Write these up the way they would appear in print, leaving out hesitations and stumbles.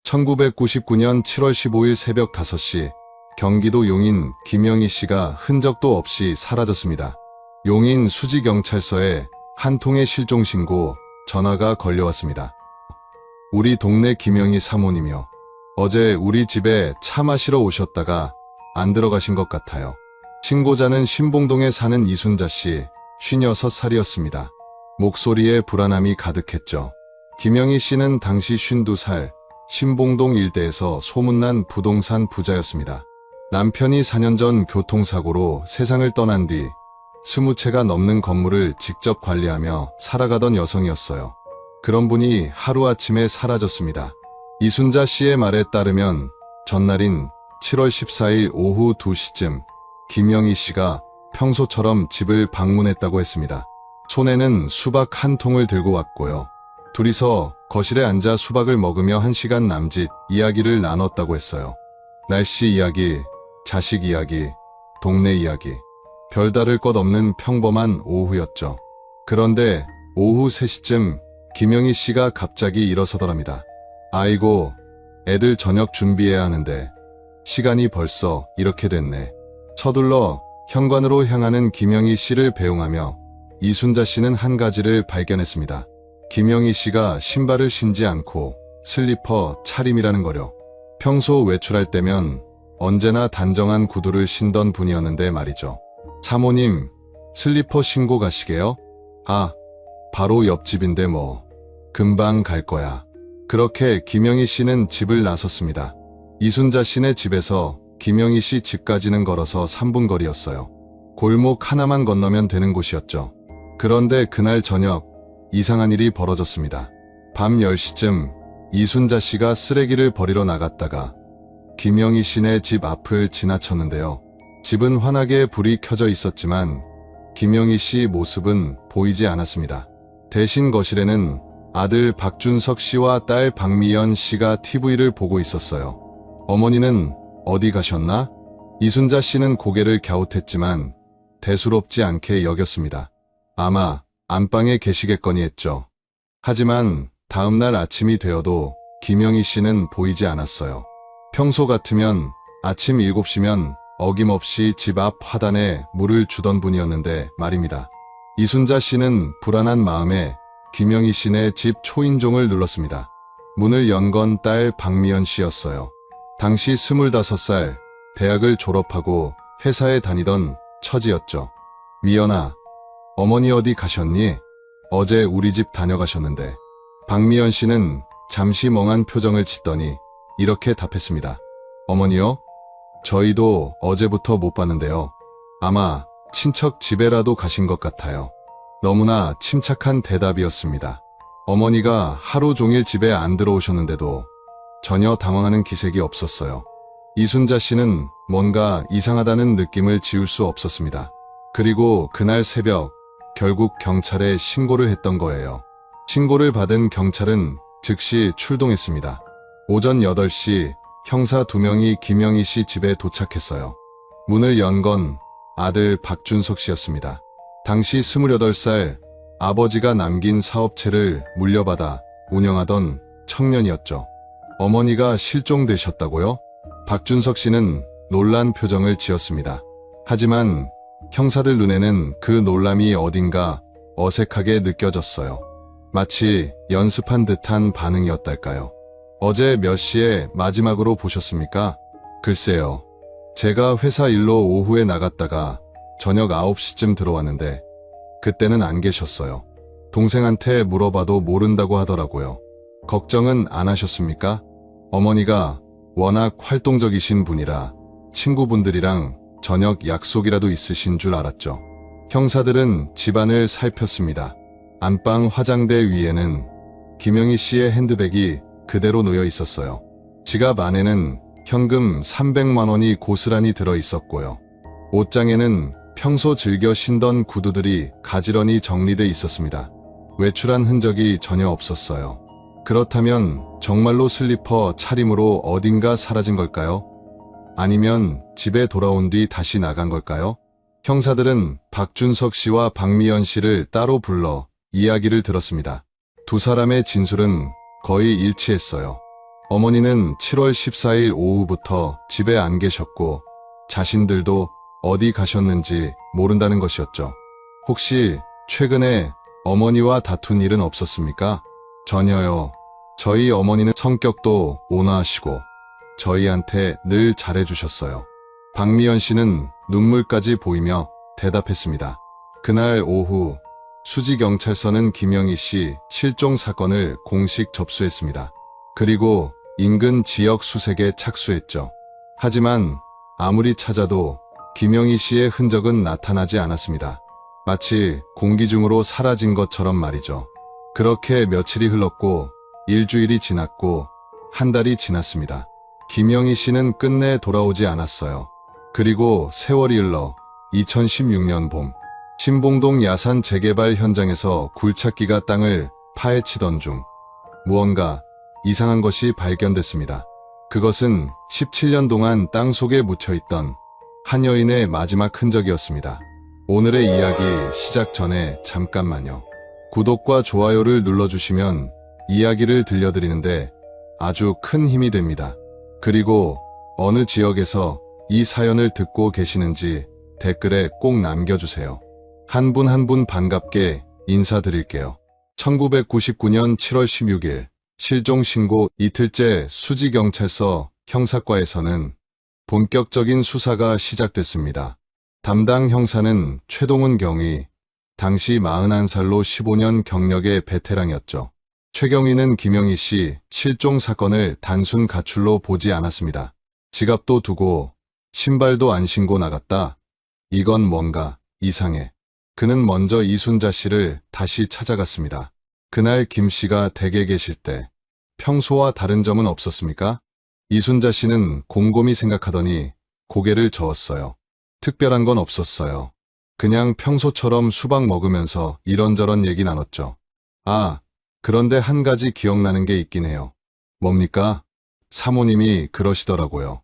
1999년 7월 15일 새벽 5시 경기도 용인 김영희 씨가 흔적도 없이 사라졌습니다. 용인 수지경찰서에 한 통의 실종신고 전화가 걸려왔습니다. 우리 동네 김영희 사모님이요. 어제 우리 집에 차 마시러 오셨다가 안 들어가신 것 같아요. 신고자는 신봉동에 사는 이순자 씨, 56살이었습니다. 목소리에 불안함이 가득했죠. 김영희 씨는 당시 52살, 신봉동 일대에서 소문난 부동산 부자였습니다. 남편이 4년 전 교통사고로 세상을 떠난 뒤 20채가 넘는 건물을 직접 관리하며 살아가던 여성이었어요. 그런 분이 하루아침에 사라졌습니다. 이순자 씨의 말에 따르면 전날인 7월 14일 오후 2시쯤 김영희 씨가 평소처럼 집을 방문했다고 했습니다. 손에는 수박 한 통을 들고 왔고요. 둘이서 거실에 앉아 수박을 먹으며 1시간 남짓 이야기를 나눴다고 했어요. 날씨 이야기, 자식 이야기, 동네 이야기, 별다를 것 없는 평범한 오후였죠. 그런데 오후 3시쯤 김영희 씨가 갑자기 일어서더랍니다. 아이고, 애들 저녁 준비해야 하는데 시간이 벌써 이렇게 됐네. 서둘러 현관으로 향하는 김영희 씨를 배웅하며 이순자 씨는 한 가지를 발견했습니다. 김영희 씨가 신발을 신지 않고 슬리퍼 차림이라는 거요. 평소 외출할 때면 언제나 단정한 구두를 신던 분이었는데 말이죠. 사모님, 슬리퍼 신고 가시게요? 아, 바로 옆집인데 뭐. 금방 갈 거야. 그렇게 김영희 씨는 집을 나섰습니다. 이순자 씨네 집에서 김영희 씨 집까지는 걸어서 3분 거리였어요. 골목 하나만 건너면 되는 곳이었죠. 그런데 그날 저녁 이상한 일이 벌어졌습니다. 밤 10시쯤 이순자 씨가 쓰레기를 버리러 나갔다가 김영희 씨네 집 앞을 지나쳤는데요. 집은 환하게 불이 켜져 있었지만 김영희 씨 모습은 보이지 않았습니다. 대신 거실에는 아들 박준석 씨와 딸 박미연 씨가 TV를 보고 있었어요. 어머니는 어디 가셨나? 이순자 씨는 고개를 갸웃했지만 대수롭지 않게 여겼습니다. 아마 안방에 계시겠거니 했죠. 하지만 다음날 아침이 되어도 김영희 씨는 보이지 않았어요. 평소 같으면 아침 7시면 어김없이 집 앞 화단에 물을 주던 분이었는데 말입니다. 이순자 씨는 불안한 마음에 김영희 씨네 집 초인종을 눌렀습니다. 문을 연 건 딸 박미연 씨였어요. 당시 25살, 대학을 졸업하고 회사에 다니던 처지였죠. 미연아, 어머니 어디 가셨니? 어제 우리 집 다녀가셨는데. 박미연 씨는 잠시 멍한 표정을 짓더니 이렇게 답했습니다. 어머니요? 저희도 어제부터 못 봤는데요. 아마 친척 집에라도 가신 것 같아요. 너무나 침착한 대답이었습니다. 어머니가 하루 종일 집에 안 들어오셨는데도 전혀 당황하는 기색이 없었어요. 이순자 씨는 뭔가 이상하다는 느낌을 지울 수 없었습니다. 그리고 그날 새벽 결국 경찰에 신고를 했던 거예요. 신고를 받은 경찰은 즉시 출동했습니다. 오전 8시 형사 2명이 김영희 씨 집에 도착했어요. 문을 연 건 아들 박준석 씨였습니다. 당시 28살, 아버지가 남긴 사업체를 물려받아 운영하던 청년이었죠. 어머니가 실종되셨다고요? 박준석 씨는 놀란 표정을 지었습니다. 하지만 형사들 눈에는 그 놀람이 어딘가 어색하게 느껴졌어요. 마치 연습한 듯한 반응이었달까요? 어제 몇 시에 마지막으로 보셨습니까? 글쎄요. 제가 회사 일로 오후에 나갔다가 저녁 9시쯤 들어왔는데 그때는 안 계셨어요. 동생한테 물어봐도 모른다고 하더라고요. 걱정은 안 하셨습니까? 어머니가 워낙 활동적이신 분이라 친구분들이랑 저녁 약속이라도 있으신 줄 알았죠. 형사들은 집안을 살폈습니다. 안방 화장대 위에는 김영희 씨의 핸드백이 그대로 놓여 있었어요. 지갑 안에는 현금 300만 원이 고스란히 들어 있었고요. 옷장에는 평소 즐겨 신던 구두들이 가지런히 정리돼 있었습니다. 외출한 흔적이 전혀 없었어요. 그렇다면 정말로 슬리퍼 차림으로 어딘가 사라진 걸까요? 아니면 집에 돌아온 뒤 다시 나간 걸까요? 형사들은 박준석 씨와 박미연 씨를 따로 불러 이야기를 들었습니다. 두 사람의 진술은 거의 일치했어요. 어머니는 7월 14일 오후부터 집에 안 계셨고 자신들도 어디 가셨는지 모른다는 것이었죠. 혹시 최근에 어머니와 다툰 일은 없었습니까? 전혀요. 저희 어머니는 성격도 온화하시고 저희한테 늘 잘해주셨어요. 박미연 씨는 눈물까지 보이며 대답했습니다. 그날 오후 수지경찰서는 김영희 씨 실종 사건을 공식 접수했습니다. 그리고 인근 지역 수색에 착수했죠. 하지만 아무리 찾아도 김영희 씨의 흔적은 나타나지 않았습니다. 마치 공기 중으로 사라진 것처럼 말이죠. 그렇게 며칠이 흘렀고 일주일이 지났고 한 달이 지났습니다. 김영희 씨는 끝내 돌아오지 않았어요. 그리고 세월이 흘러 2016년 봄, 신봉동 야산 재개발 현장에서 굴착기가 땅을 파헤치던 중 무언가 이상한 것이 발견됐습니다. 그것은 17년 동안 땅 속에 묻혀있던 한 여인의 마지막 흔적이었습니다. 오늘의 이야기 시작 전에 잠깐만요. 구독과 좋아요를 눌러주시면 이야기를 들려드리는데 아주 큰 힘이 됩니다. 그리고 어느 지역에서 이 사연을 듣고 계시는지 댓글에 꼭 남겨주세요. 한 분 한 분 반갑게 인사드릴게요. 1999년 7월 16일 실종 신고 이틀째 수지경찰서 형사과에서는 본격적인 수사가 시작됐습니다. 담당 형사는 최동훈 경위, 당시 41살로 15년 경력의 베테랑이었죠. 최 경위는 김영희 씨 실종 사건을 단순 가출로 보지 않았습니다. 지갑도 두고 신발도 안 신고 나갔다. 이건 뭔가 이상해. 그는 먼저 이순자 씨를 다시 찾아갔습니다. 그날 김 씨가 댁에 계실 때 평소와 다른 점은 없었습니까? 이순자 씨는 곰곰이 생각하더니 고개를 저었어요. 특별한 건 없었어요. 그냥 평소처럼 수박 먹으면서 이런저런 얘기 나눴죠. 아, 그런데 한 가지 기억나는 게 있긴 해요. 뭡니까? 사모님이 그러시더라고요.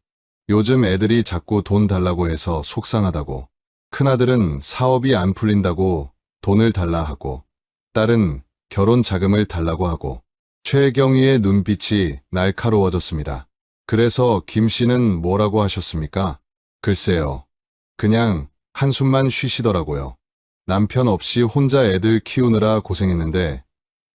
요즘 애들이 자꾸 돈 달라고 해서 속상하다고. 큰아들은 사업이 안 풀린다고 돈을 달라 하고, 딸은 결혼 자금을 달라고 하고. 최경희의 눈빛이 날카로워졌습니다. 그래서 김 씨는 뭐라고 하셨습니까? 글쎄요. 그냥 한숨만 쉬시더라고요. 남편 없이 혼자 애들 키우느라 고생했는데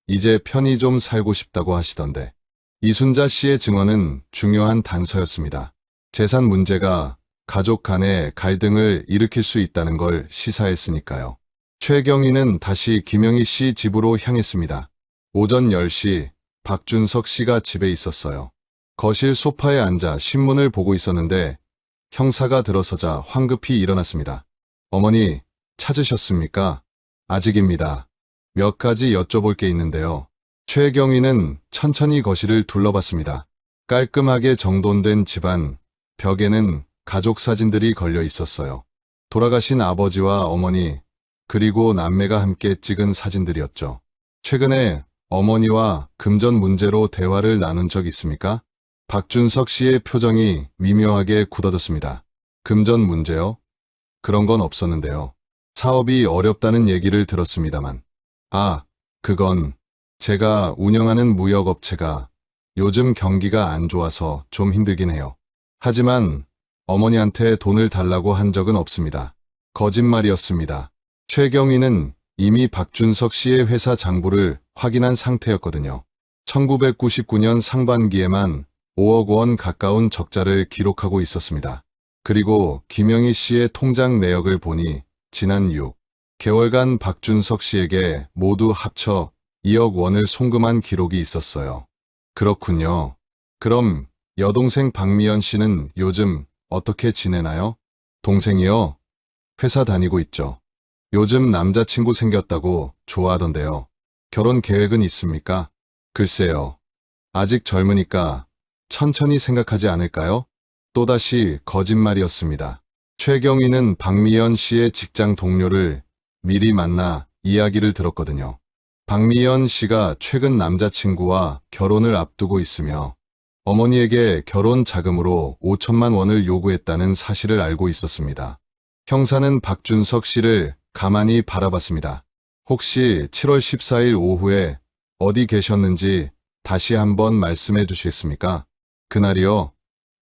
이제 편히 좀 살고 싶다고 하시던데. 이순자 씨의 증언은 중요한 단서였습니다. 재산 문제가 가족 간의 갈등을 일으킬 수 있다는 걸 시사했으니까요. 최경희는 다시 김영희 씨 집으로 향했습니다. 오전 10시 박준석 씨가 집에 있었어요. 거실 소파에 앉아 신문을 보고 있었는데 형사가 들어서자 황급히 일어났습니다. 어머니, 찾으셨습니까? 아직입니다. 몇 가지 여쭤볼 게 있는데요. 최경희는 천천히 거실을 둘러봤습니다. 깔끔하게 정돈된 집안, 벽에는 가족 사진들이 걸려 있었어요. 돌아가신 아버지와 어머니, 그리고 남매가 함께 찍은 사진들이었죠. 최근에 어머니와 금전 문제로 대화를 나눈 적 있습니까? 박준석 씨의 표정이 미묘하게 굳어졌습니다. 금전 문제요? 그런 건 없었는데요. 사업이 어렵다는 얘기를 들었습니다만. 아, 그건 제가 운영하는 무역업체가 요즘 경기가 안 좋아서 좀 힘들긴 해요. 하지만 어머니한테 돈을 달라고 한 적은 없습니다. 거짓말이었습니다. 최경희는 이미 박준석 씨의 회사 장부를 확인한 상태였거든요. 1999년 상반기에만 5억 원 가까운 적자를 기록하고 있었습니다. 그리고 김영희 씨의 통장 내역을 보니 지난 6개월간 박준석 씨에게 모두 합쳐 2억 원을 송금한 기록이 있었어요. 그렇군요. 그럼 여동생 박미연 씨는 요즘 어떻게 지내나요? 동생이요? 회사 다니고 있죠. 요즘 남자친구 생겼다고 좋아하던데요. 결혼 계획은 있습니까? 글쎄요. 아직 젊으니까 천천히 생각하지 않을까요? 또다시 거짓말이었습니다. 최경희는 박미연 씨의 직장 동료를 미리 만나 이야기를 들었거든요. 박미연 씨가 최근 남자친구와 결혼을 앞두고 있으며 어머니에게 결혼 자금으로 5천만 원을 요구했다는 사실을 알고 있었습니다. 형사는 박준석 씨를 가만히 바라봤습니다. 혹시 7월 14일 오후에 어디 계셨는지 다시 한번 말씀해 주시겠습니까? 그날이요.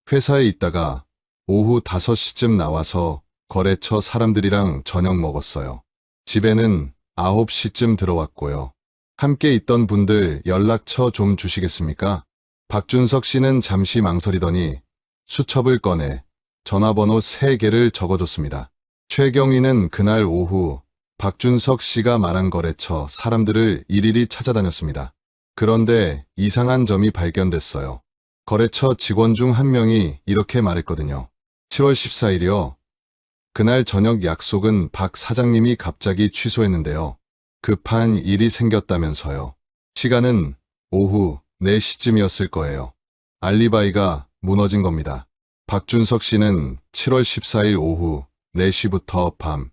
회사에 있다가 오후 5시쯤 나와서 거래처 사람들이랑 저녁 먹었어요. 집에는 9시쯤 들어왔고요. 함께 있던 분들 연락처 좀 주시겠습니까? 박준석 씨는 잠시 망설이더니 수첩을 꺼내 전화번호 3개를 적어줬습니다. 최경희는 그날 오후 박준석 씨가 말한 거래처 사람들을 일일이 찾아다녔습니다. 그런데 이상한 점이 발견됐어요. 거래처 직원 중 한 명이 이렇게 말했거든요. 7월 14일이요. 그날 저녁 약속은 박 사장님이 갑자기 취소했는데요. 급한 일이 생겼다면서요. 시간은 오후 4시쯤이었을 거예요. 알리바이가 무너진 겁니다. 박준석 씨는 7월 14일 오후 4시부터 밤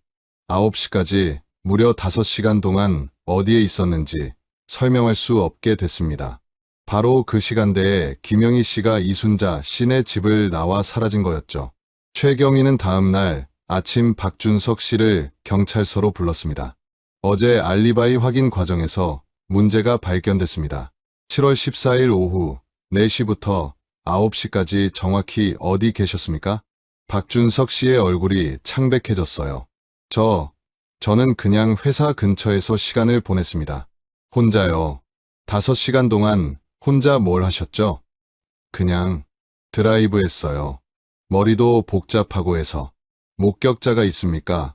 9시까지 무려 5시간 동안 어디에 있었는지 설명할 수 없게 됐습니다. 바로 그 시간대에 김영희 씨가 이순자 씨네 집을 나와 사라진 거였죠. 최경희는 다음 날 아침 박준석 씨를 경찰서로 불렀습니다. 어제 알리바이 확인 과정에서 문제가 발견됐습니다. 7월 14일 오후 4시부터 9시까지 정확히 어디 계셨습니까? 박준석 씨의 얼굴이 창백해졌어요. 저는 그냥 회사 근처에서 시간을 보냈습니다. 혼자요. 5시간 동안 혼자 뭘 하셨죠? 그냥 드라이브 했어요. 머리도 복잡하고 해서. 목격자가 있습니까?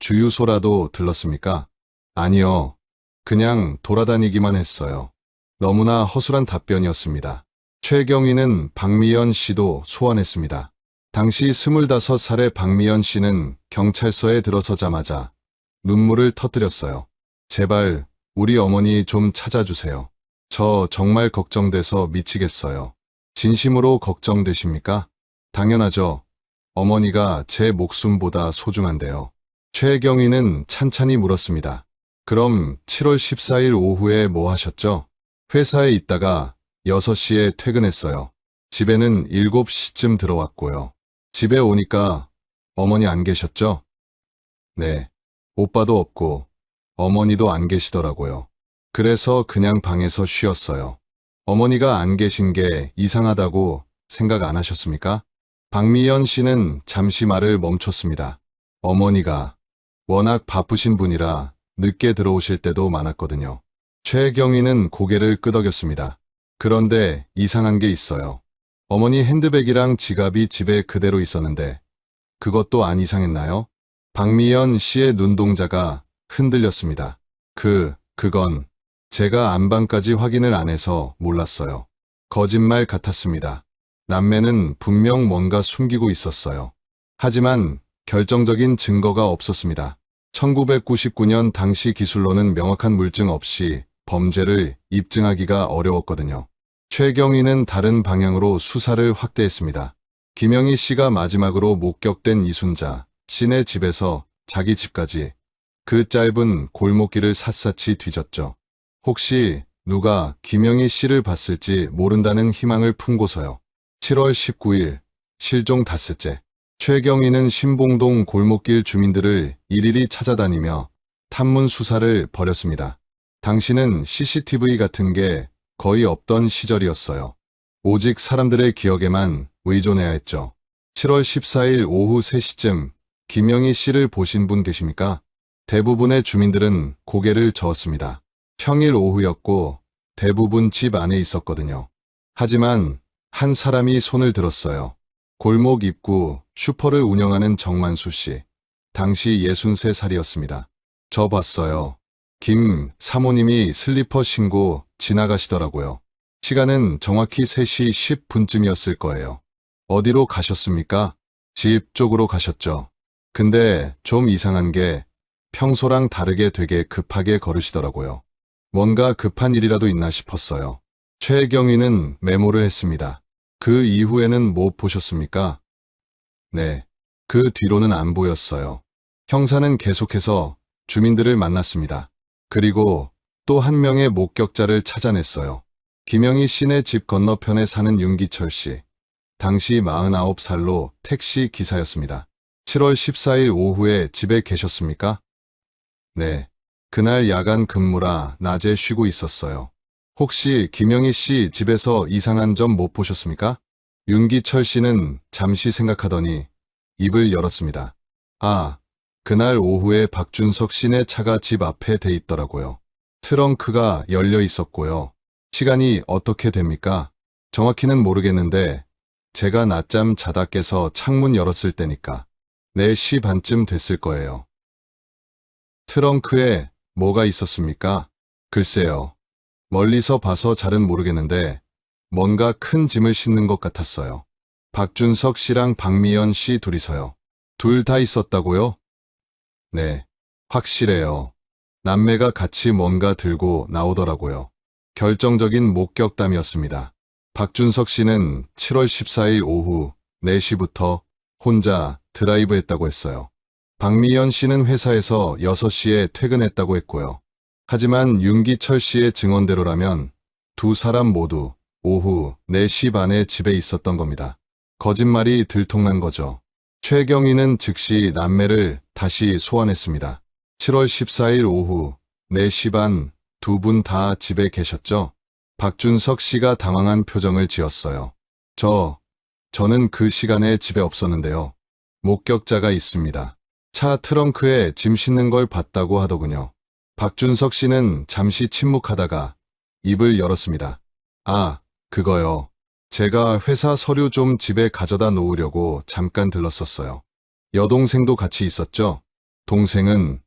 주유소라도 들렀습니까? 아니요. 그냥 돌아다니기만 했어요. 너무나 허술한 답변이었습니다. 최경희는 박미연 씨도 소환했습니다. 당시 25살의 박미연 씨는 경찰서에 들어서자마자 눈물을 터뜨렸어요. 제발 우리 어머니 좀 찾아주세요. 저 정말 걱정돼서 미치겠어요. 진심으로 걱정되십니까? 당연하죠. 어머니가 제 목숨보다 소중한데요. 최경희는 찬찬히 물었습니다. 그럼 7월 14일 오후에 뭐 하셨죠? 회사에 있다가 6시에 퇴근했어요. 집에는 7시쯤 들어왔고요. 집에 오니까 어머니 안 계셨죠? 네. 오빠도 없고 어머니도 안 계시더라고요. 그래서 그냥 방에서 쉬었어요. 어머니가 안 계신 게 이상하다고 생각 안 하셨습니까? 박미연 씨는 잠시 말을 멈췄습니다. 어머니가 워낙 바쁘신 분이라 늦게 들어오실 때도 많았거든요. 최경희는 고개를 끄덕였습니다. 그런데 이상한 게 있어요. 어머니 핸드백이랑 지갑이 집에 그대로 있었는데 그것도 안 이상했나요? 박미연 씨의 눈동자가 흔들렸습니다. 그건 제가 안방까지 확인을 안 해서 몰랐어요. 거짓말 같았습니다. 남매는 분명 뭔가 숨기고 있었어요. 하지만 결정적인 증거가 없었습니다. 1999년 당시 기술로는 명확한 물증 없이 범죄를 입증하기가 어려웠거든요. 최경희는 다른 방향으로 수사를 확대했습니다. 김영희 씨가 마지막으로 목격된 이순자 씨네 집에서 자기 집까지 그 짧은 골목길을 샅샅이 뒤졌죠. 혹시 누가 김영희 씨를 봤을지 모른다는 희망을 품고서요. 7월 19일 실종 닷새째 최경희는 신봉동 골목길 주민들을 일일이 찾아다니며 탐문 수사를 벌였습니다. 당시는 CCTV 같은 게 거의 없던 시절이었어요. 오직 사람들의 기억에만 의존해야 했죠. 7월 14일 오후 3시쯤 김영희 씨를 보신 분 계십니까? 대부분의 주민들은 고개를 저었습니다. 평일 오후였고 대부분 집 안에 있었거든요. 하지만 한 사람이 손을 들었어요. 골목 입구 슈퍼를 운영하는 정만수 씨. 당시 63살이었습니다. 저 봤어요. 김 사모님이 슬리퍼 신고 지나가시더라고요. 시간은 정확히 3시 10분쯤이었을 거예요. 어디로 가셨습니까? 집 쪽으로 가셨죠. 근데 좀 이상한 게 평소랑 다르게 되게 급하게 걸으시더라고요. 뭔가 급한 일이라도 있나 싶었어요. 최경희는 메모를 했습니다. 그 이후에는 뭐 보셨습니까? 네. 그 뒤로는 안 보였어요. 형사는 계속해서 주민들을 만났습니다. 그리고 또 한 명의 목격자를 찾아냈어요. 김영희 씨네 집 건너편에 사는 윤기철 씨. 당시 49살로 택시 기사였습니다. 7월 14일 오후에 집에 계셨습니까? 네. 그날 야간 근무라 낮에 쉬고 있었어요. 혹시 김영희 씨 집에서 이상한 점 못 보셨습니까? 윤기철 씨는 잠시 생각하더니 입을 열었습니다. 아, 그날 오후에 박준석 씨네 차가 집 앞에 대 있더라고요. 트렁크가 열려 있었고요. 시간이 어떻게 됩니까? 정확히는 모르겠는데 제가 낮잠 자다 깨서 창문 열었을 때니까 4시 반쯤 됐을 거예요. 트렁크에 뭐가 있었습니까? 글쎄요. 멀리서 봐서 잘은 모르겠는데 뭔가 큰 짐을 싣는 것 같았어요. 박준석 씨랑 박미연 씨 둘이서요. 둘 다 있었다고요? 네, 확실해요. 남매가 같이 뭔가 들고 나오더라고요. 결정적인 목격담이었습니다. 박준석 씨는 7월 14일 오후 4시부터 혼자 드라이브했다고 했어요. 박미연 씨는 회사에서 6시에 퇴근했다고 했고요. 하지만 윤기철 씨의 증언대로라면 두 사람 모두 오후 4시 반에 집에 있었던 겁니다. 거짓말이 들통난 거죠. 최경희는 즉시 남매를 다시 소환했습니다. 7월 14일 오후 4시 반 두 분 다 집에 계셨죠? 박준석 씨가 당황한 표정을 지었어요. 저는 그 시간에 집에 없었는데요. 목격자가 있습니다. 차 트렁크에 짐 싣는 걸 봤다고 하더군요. 박준석 씨는 잠시 침묵하다가 입을 열었습니다. 아, 그거요. 제가 회사 서류 좀 집에 가져다 놓으려고 잠깐 들렀었어요. 여동생도 같이 있었죠? 동생은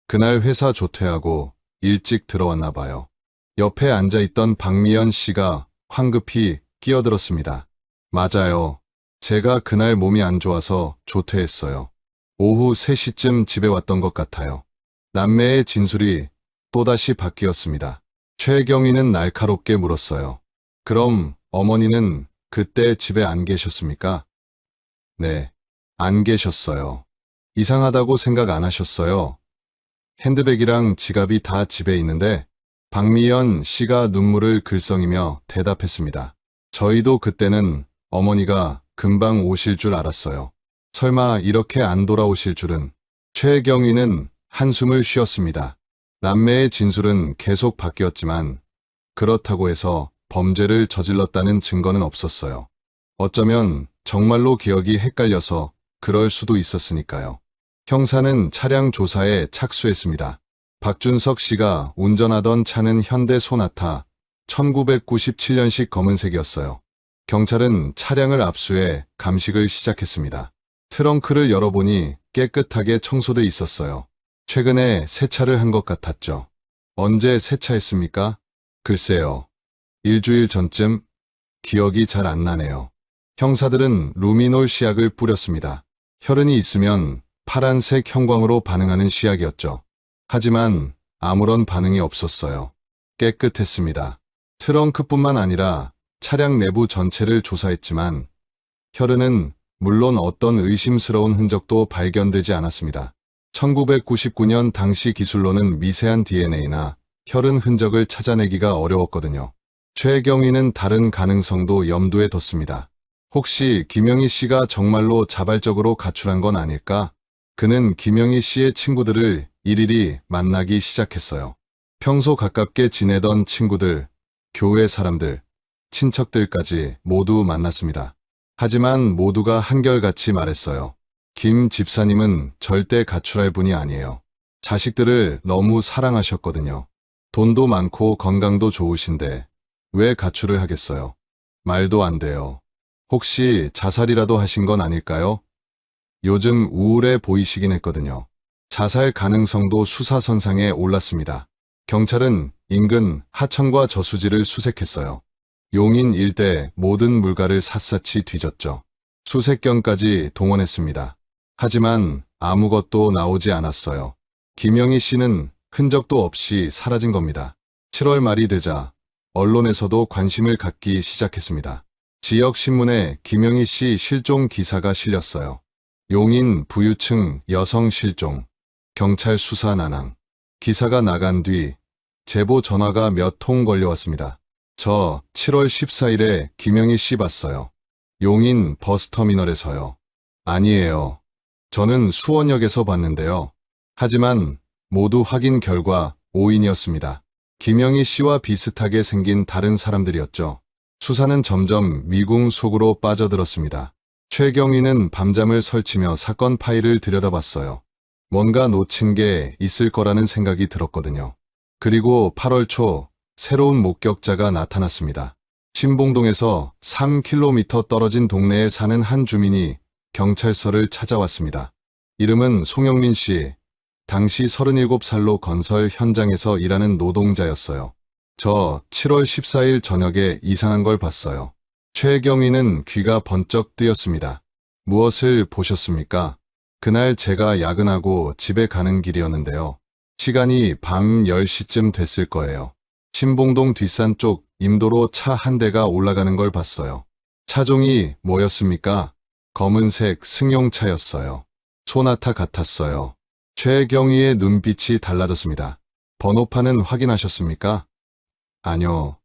그날 회사 조퇴하고 일찍 들어왔나 봐요. 옆에 앉아있던 박미연 씨가 황급히 끼어들었습니다. 맞아요. 제가 그날 몸이 안 좋아서 조퇴했어요. 오후 3시쯤 집에 왔던 것 같아요. 남매의 진술이 또다시 바뀌었습니다. 최경희는 날카롭게 물었어요. 그럼 어머니는 그때 집에 안 계셨습니까? 네, 안 계셨어요. 이상하다고 생각 안 하셨어요. 핸드백이랑 지갑이 다 집에 있는데 박미연 씨가 눈물을 글썽이며 대답했습니다. 저희도 그때는 어머니가 금방 오실 줄 알았어요. 설마 이렇게 안 돌아오실 줄은. 최경희는 한숨을 쉬었습니다. 남매의 진술은 계속 바뀌었지만 그렇다고 해서 범죄를 저질렀다는 증거는 없었어요. 어쩌면 정말로 기억이 헷갈려서 그럴 수도 있었으니까요. 형사는 차량 조사에 착수했습니다. 박준석 씨가 운전하던 차는 현대 소나타 1997년식 검은색이었어요. 경찰은 차량을 압수해 감식을 시작했습니다. 트렁크를 열어보니 깨끗하게 청소돼 있었어요. 최근에 세차를 한 것 같았죠. 언제 세차했습니까? 글쎄요. 일주일 전쯤? 기억이 잘 안 나네요. 형사들은 루미놀 시약을 뿌렸습니다. 혈흔이 있으면 파란색 형광으로 반응하는 시약이었죠. 하지만 아무런 반응이 없었어요. 깨끗했습니다. 트렁크뿐만 아니라 차량 내부 전체를 조사했지만 혈흔은 물론 어떤 의심스러운 흔적도 발견되지 않았습니다. 1999년 당시 기술로는 미세한 DNA나 혈흔 흔적을 찾아내기가 어려웠거든요. 최경희는 다른 가능성도 염두에 뒀습니다. 혹시 김영희 씨가 정말로 자발적으로 가출한 건 아닐까? 그는 김영희 씨의 친구들을 일일이 만나기 시작했어요. 평소 가깝게 지내던 친구들, 교회 사람들, 친척들까지 모두 만났습니다. 하지만 모두가 한결같이 말했어요. 김 집사님은 절대 가출할 분이 아니에요. 자식들을 너무 사랑하셨거든요. 돈도 많고 건강도 좋으신데 왜 가출을 하겠어요? 말도 안 돼요. 혹시 자살이라도 하신 건 아닐까요? 요즘 우울해 보이시긴 했거든요. 자살 가능성도 수사선상에 올랐습니다. 경찰은 인근 하천과 저수지를 수색했어요. 용인 일대 모든 물가를 샅샅이 뒤졌죠. 수색견까지 동원했습니다. 하지만 아무것도 나오지 않았어요. 김영희 씨는 흔적도 없이 사라진 겁니다. 7월 말이 되자 언론에서도 관심을 갖기 시작했습니다. 지역 신문에 김영희 씨 실종 기사가 실렸어요. 용인 부유층 여성 실종, 경찰 수사 난항. 기사가 나간 뒤 제보 전화가 몇 통 걸려왔습니다. 저 7월 14일에 김영희 씨 봤어요. 용인 버스터미널에서요. 아니에요. 저는 수원역에서 봤는데요. 하지만 모두 확인 결과 오인이었습니다. 김영희 씨와 비슷하게 생긴 다른 사람들이었죠. 수사는 점점 미궁 속으로 빠져들었습니다. 최경희는 밤잠을 설치며 사건 파일을 들여다봤어요. 뭔가 놓친 게 있을 거라는 생각이 들었거든요. 그리고 8월 초 새로운 목격자가 나타났습니다. 신봉동에서 3km 떨어진 동네에 사는 한 주민이 경찰서를 찾아왔습니다. 이름은 송영민 씨. 당시 37살로 건설 현장에서 일하는 노동자였어요. 저 7월 14일 저녁에 이상한 걸 봤어요. 최경희는 귀가 번쩍 뜨였습니다. 무엇을 보셨습니까? 그날 제가 야근하고 집에 가는 길이었는데요. 시간이 밤 10시쯤 됐을 거예요. 신봉동 뒷산 쪽 임도로 차 한 대가 올라가는 걸 봤어요. 차종이 뭐였습니까? 검은색 승용차였어요. 소나타 같았어요. 최경희의 눈빛이 달라졌습니다. 번호판은 확인하셨습니까? 아니요.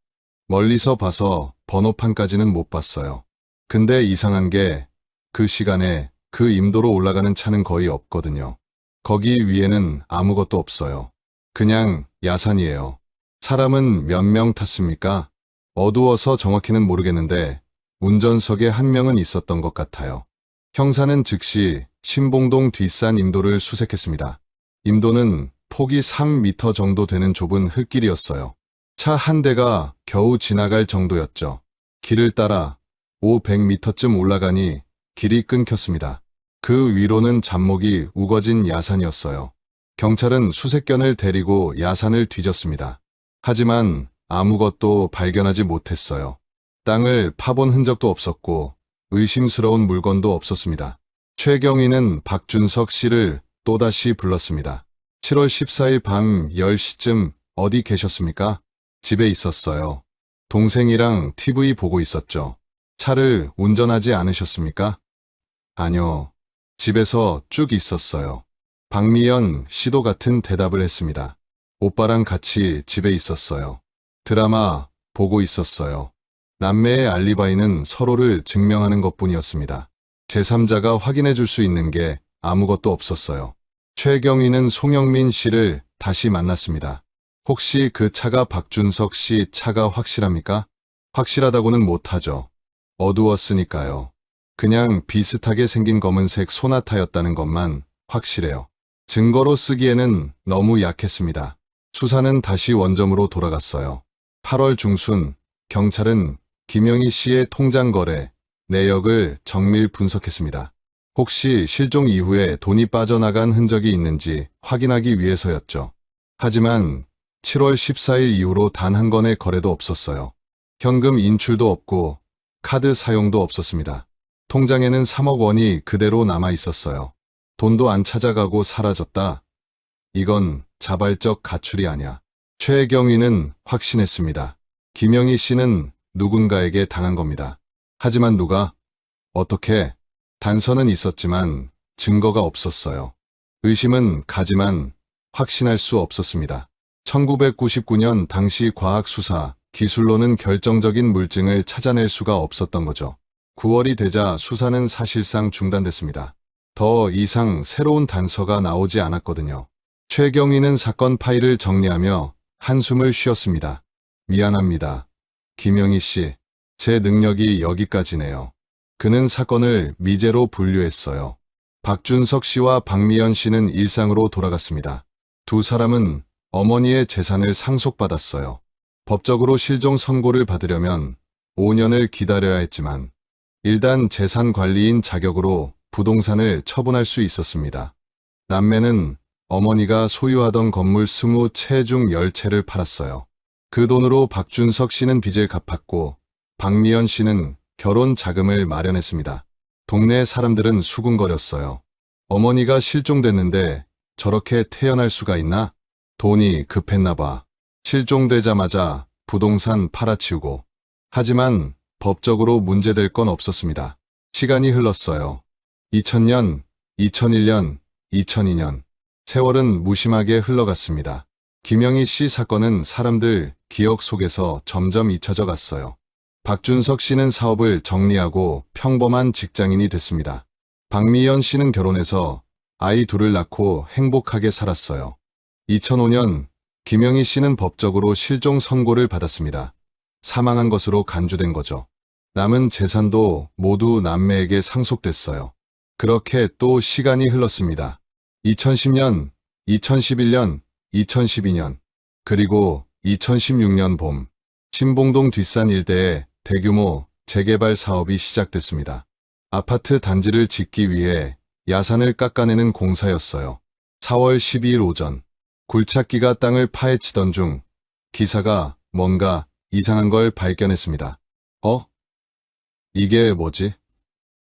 멀리서 봐서 번호판까지는 못 봤어요. 근데 이상한 게 그 시간에 그 임도로 올라가는 차는 거의 없거든요. 거기 위에는 아무것도 없어요. 그냥 야산이에요. 사람은 몇 명 탔습니까? 어두워서 정확히는 모르겠는데 운전석에 한 명은 있었던 것 같아요. 형사는 즉시 신봉동 뒷산 임도를 수색했습니다. 임도는 폭이 3m 정도 되는 좁은 흙길이었어요. 차 한 대가 겨우 지나갈 정도였죠. 길을 따라 500m쯤 올라가니 길이 끊겼습니다. 그 위로는 잡목이 우거진 야산이었어요. 경찰은 수색견을 데리고 야산을 뒤졌습니다. 하지만 아무것도 발견하지 못했어요. 땅을 파본 흔적도 없었고 의심스러운 물건도 없었습니다. 최경희는 박준석 씨를 또다시 불렀습니다. 7월 14일 밤 10시쯤 어디 계셨습니까? 집에 있었어요. 동생이랑 TV 보고 있었죠. 차를 운전하지 않으셨습니까? 아니요. 집에서 쭉 있었어요. 박미연 씨도 같은 대답을 했습니다. 오빠랑 같이 집에 있었어요. 드라마 보고 있었어요. 남매의 알리바이는 서로를 증명하는 것뿐이었습니다. 제3자가 확인해 줄 수 있는 게 아무것도 없었어요. 최경희는 송영민 씨를 다시 만났습니다. 혹시 그 차가 박준석 씨 차가 확실합니까? 확실하다고는 못하죠. 어두웠으니까요. 그냥 비슷하게 생긴 검은색 소나타였다는 것만 확실해요. 증거로 쓰기에는 너무 약했습니다. 수사는 다시 원점으로 돌아갔어요. 8월 중순 경찰은 김영희 씨의 통장 거래 내역을 정밀 분석했습니다. 혹시 실종 이후에 돈이 빠져나간 흔적이 있는지 확인하기 위해서였죠. 하지만 7월 14일 이후로 단 한 건의 거래도 없었어요. 현금 인출도 없고 카드 사용도 없었습니다. 통장에는 3억 원이 그대로 남아 있었어요. 돈도 안 찾아가고 사라졌다. 이건 자발적 가출이 아니야. 최경희는 확신했습니다. 김영희 씨는 누군가에게 당한 겁니다. 하지만 누가? 어떻게? 단서는 있었지만 증거가 없었어요. 의심은 가지만 확신할 수 없었습니다. 1999년 당시 과학수사, 기술로는 결정적인 물증을 찾아낼 수가 없었던 거죠. 9월이 되자 수사는 사실상 중단됐습니다. 더 이상 새로운 단서가 나오지 않았거든요. 최경희는 사건 파일을 정리하며 한숨을 쉬었습니다. 미안합니다. 김영희 씨, 제 능력이 여기까지네요. 그는 사건을 미제로 분류했어요. 박준석 씨와 박미연 씨는 일상으로 돌아갔습니다. 두 사람은 어머니의 재산을 상속받았어요. 법적으로 실종 선고를 받으려면 5년을 기다려야 했지만 일단 재산관리인 자격으로 부동산을 처분할 수 있었습니다. 남매는 어머니가 소유하던 건물 20채 중 10채를 팔았어요. 그 돈으로 박준석 씨는 빚을 갚았고 박미연 씨는 결혼 자금을 마련했습니다. 동네 사람들은 수군거렸어요. 어머니가 실종됐는데 저렇게 태어날 수가 있나? 돈이 급했나 봐. 실종되자마자 부동산 팔아치우고. 하지만 법적으로 문제될 건 없었습니다. 시간이 흘렀어요. 2000년, 2001년, 2002년. 세월은 무심하게 흘러갔습니다. 김영희 씨 사건은 사람들 기억 속에서 점점 잊혀져 갔어요. 박준석 씨는 사업을 정리하고 평범한 직장인이 됐습니다. 박미연 씨는 결혼해서 아이 둘을 낳고 행복하게 살았어요. 2005년 김영희 씨는 법적으로 실종 선고를 받았습니다. 사망한 것으로 간주된 거죠. 남은 재산도 모두 남매에게 상속됐어요. 그렇게 또 시간이 흘렀습니다. 2010년, 2011년, 2012년, 그리고 2016년 봄, 신봉동 뒷산 일대에 대규모 재개발 사업이 시작됐습니다. 아파트 단지를 짓기 위해 야산을 깎아내는 공사였어요. 4월 12일 오전, 굴착기가 땅을 파헤치던 중 기사가 뭔가 이상한 걸 발견했습니다. 이게 뭐지?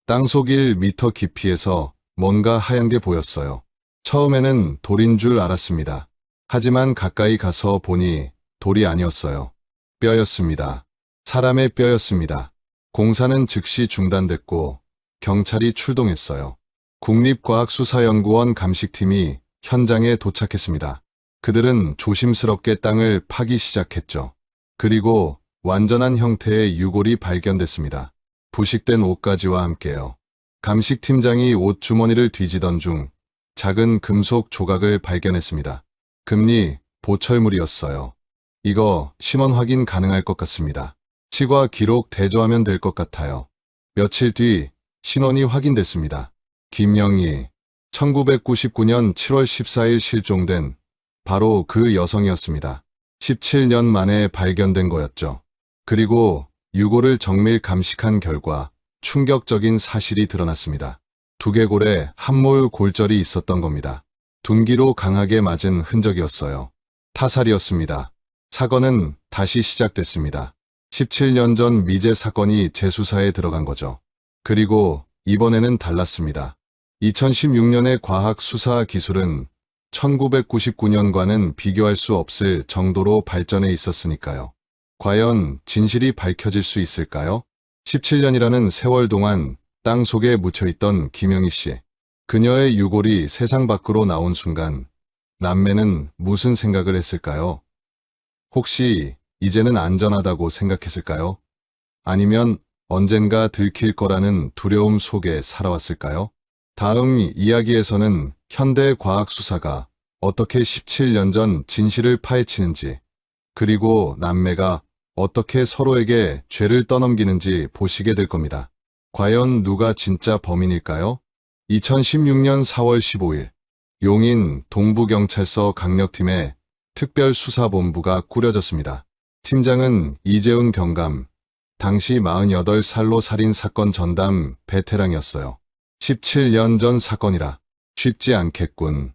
땅속 1미터 깊이에서 뭔가 하얀 게 보였어요. 처음에는 돌인 줄 알았습니다. 하지만 가까이 가서 보니 돌이 아니었어요. 뼈였습니다. 사람의 뼈였습니다. 공사는 즉시 중단됐고 경찰이 출동했어요. 국립과학수사연구원 감식팀이 현장에 도착했습니다. 그들은 조심스럽게 땅을 파기 시작했죠. 그리고 완전한 형태의 유골이 발견됐습니다. 부식된 옷가지와 함께요. 감식팀장이 옷 주머니를 뒤지던 중 작은 금속 조각을 발견했습니다. 금리 보철물이었어요. 이거 신원 확인 가능할 것 같습니다. 치과 기록 대조하면 될 것 같아요. 며칠 뒤 신원이 확인됐습니다. 김영희, 1999년 7월 14일 실종된 바로 그 여성이었습니다. 17년 만에 발견된 거였죠. 그리고 유골을 정밀 감식한 결과 충격적인 사실이 드러났습니다. 두개골에 함몰 골절이 있었던 겁니다. 둔기로 강하게 맞은 흔적이었어요. 타살이었습니다. 사건은 다시 시작됐습니다. 17년 전 미제 사건이 재수사에 들어간 거죠. 그리고 이번에는 달랐습니다. 2016년의 과학 수사 기술은 1999년과는 비교할 수 없을 정도로 발전해 있었으니까요. 과연 진실이 밝혀질 수 있을까요? 17년이라는 세월 동안 땅 속에 묻혀있던 김영희 씨. 그녀의 유골이 세상 밖으로 나온 순간 남매는 무슨 생각을 했을까요? 혹시 이제는 안전하다고 생각했을까요? 아니면 언젠가 들킬 거라는 두려움 속에 살아왔을까요? 다음 이야기에서는 현대 과학 수사가 어떻게 17년 전 진실을 파헤치는지, 그리고 남매가 어떻게 서로에게 죄를 떠넘기는지 보시게 될 겁니다. 과연 누가 진짜 범인일까요? 2016년 4월 15일, 용인 동부경찰서 강력팀의 특별수사본부가 꾸려졌습니다. 팀장은 이재훈 경감, 당시 48살로 살인사건 전담 베테랑이었어요. 17년 전 사건이라 쉽지 않겠군.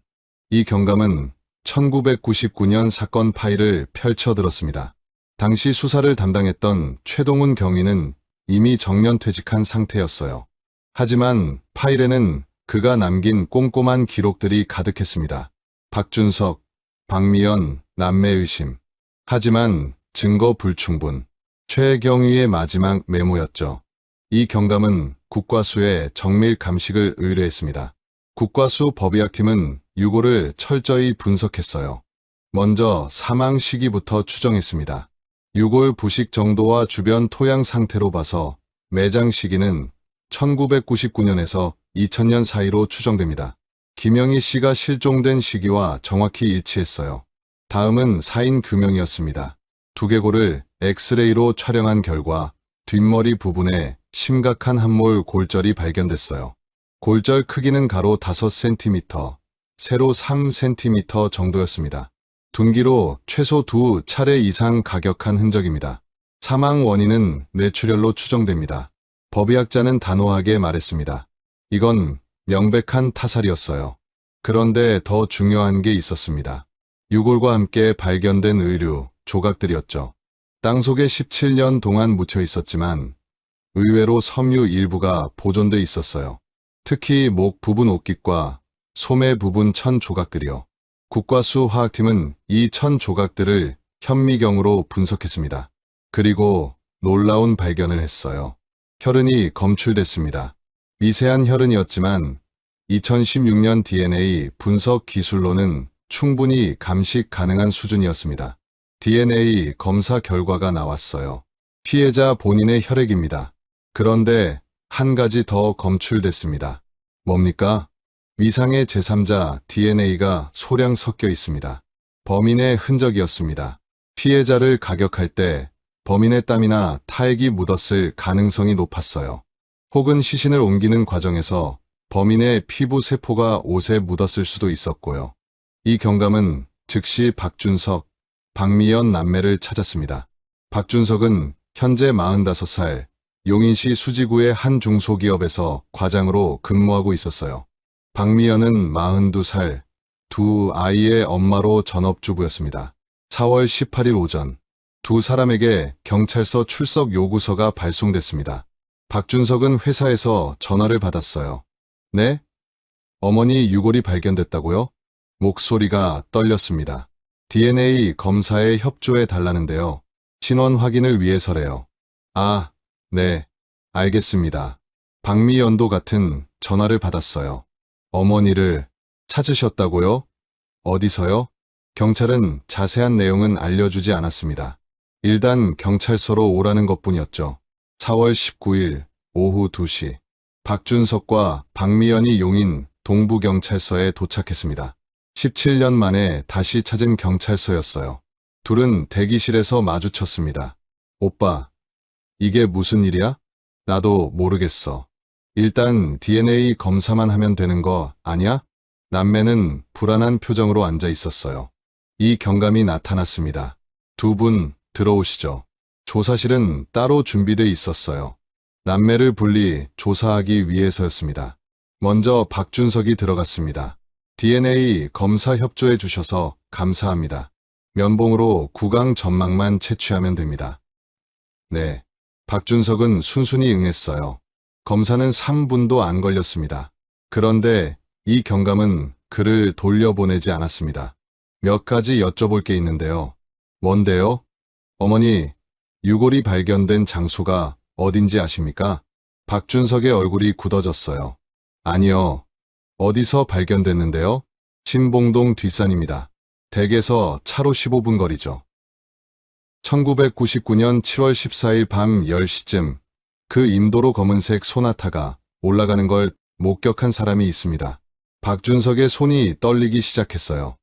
이 경감은 1999년 사건 파일을 펼쳐들었습니다. 당시 수사를 담당했던 최동훈 경위는 이미 정년퇴직한 상태였어요. 하지만 파일에는 그가 남긴 꼼꼼한 기록들이 가득했습니다. 박준석, 박미연, 남매 의심. 하지만 증거 불충분. 최경위의 마지막 메모였죠. 이 경감은 국과수에 정밀 감식을 의뢰했습니다. 국과수 법의학팀은 유골을 철저히 분석했어요. 먼저 사망 시기부터 추정했습니다. 유골 부식 정도와 주변 토양 상태로 봐서 매장 시기는 1999년에서 2000년 사이로 추정됩니다. 김영희 씨가 실종된 시기와 정확히 일치했어요. 다음은 사인 규명이었습니다. 두개골을 엑스레이로 촬영한 결과 뒷머리 부분에 심각한 함몰 골절이 발견됐어요. 골절 크기는 가로 5cm, 세로 3cm 정도였습니다. 둔기로 최소 2차례 이상 가격한 흔적입니다. 사망 원인은 뇌출혈로 추정됩니다. 법의학자는 단호하게 말했습니다. 이건 명백한 타살이었어요. 그런데 더 중요한 게 있었습니다. 유골과 함께 발견된 의류, 조각들이었죠. 땅속에 17년 동안 묻혀 있었지만 의외로 섬유 일부가 보존돼 있었어요. 특히 목 부분 옷깃과 소매 부분 천 조각들이요. 국과수 화학팀은 이 천 조각들을 현미경으로 분석했습니다. 그리고 놀라운 발견을 했어요. 혈흔이 검출됐습니다. 미세한 혈흔이었지만 2016년 DNA 분석 기술로는 충분히 감식 가능한 수준이었습니다. DNA 검사 결과가 나왔어요. 피해자 본인의 혈액입니다. 그런데 한 가지 더 검출됐습니다. 뭡니까? 위상의 제3자 DNA가 소량 섞여 있습니다. 범인의 흔적이었습니다. 피해자를 가격할 때 범인의 땀이나 타액이 묻었을 가능성이 높았어요. 혹은 시신을 옮기는 과정에서 범인의 피부 세포가 옷에 묻었을 수도 있었고요. 이 경감은 즉시 박준석, 박미연 남매를 찾았습니다. 박준석은 현재 45살, 용인시 수지구의 한 중소기업에서 과장으로 근무하고 있었어요. 박미연은 42살, 두 아이의 엄마로 전업주부였습니다. 4월 18일 오전, 두 사람에게 경찰서 출석 요구서가 발송됐습니다. 박준석은 회사에서 전화를 받았어요. 네? 어머니 유골이 발견됐다고요? 목소리가 떨렸습니다. DNA 검사에 협조해 달라는데요. 신원 확인을 위해서래요. 아, 네, 알겠습니다. 박미연도 같은 전화를 받았어요. 어머니를 찾으셨다고요? 어디서요? 경찰은 자세한 내용은 알려주지 않았습니다. 일단 경찰서로 오라는 것뿐이었죠. 4월 19일 오후 2시, 박준석과 박미연이 용인 동부경찰서에 도착했습니다. 17년 만에 다시 찾은 경찰서였어요. 둘은 대기실에서 마주쳤습니다. 오빠, 이게 무슨 일이야? 나도 모르겠어. 일단 DNA 검사만 하면 되는 거 아니야? 남매는 불안한 표정으로 앉아 있었어요. 이 경감이 나타났습니다. 두 분 들어오시죠. 조사실은 따로 준비돼 있었어요. 남매를 분리 조사하기 위해서였습니다. 먼저 박준석이 들어갔습니다. DNA 검사 협조해 주셔서 감사합니다. 면봉으로 구강 점막만 채취하면 됩니다. 네. 박준석은 순순히 응했어요. 검사는 3분도 안 걸렸습니다. 그런데 이 경감은 그를 돌려보내지 않았습니다. 몇 가지 여쭤볼 게 있는데요. 뭔데요? 어머니, 유골이 발견된 장소가 어딘지 아십니까? 박준석의 얼굴이 굳어졌어요. 아니요. 어디서 발견됐는데요? 신봉동 뒷산입니다. 댁에서 차로 15분 거리죠. 1999년 7월 14일 밤 10시쯤 그 임도로 검은색 소나타가 올라가는 걸 목격한 사람이 있습니다. 박준석의 손이 떨리기 시작했어요.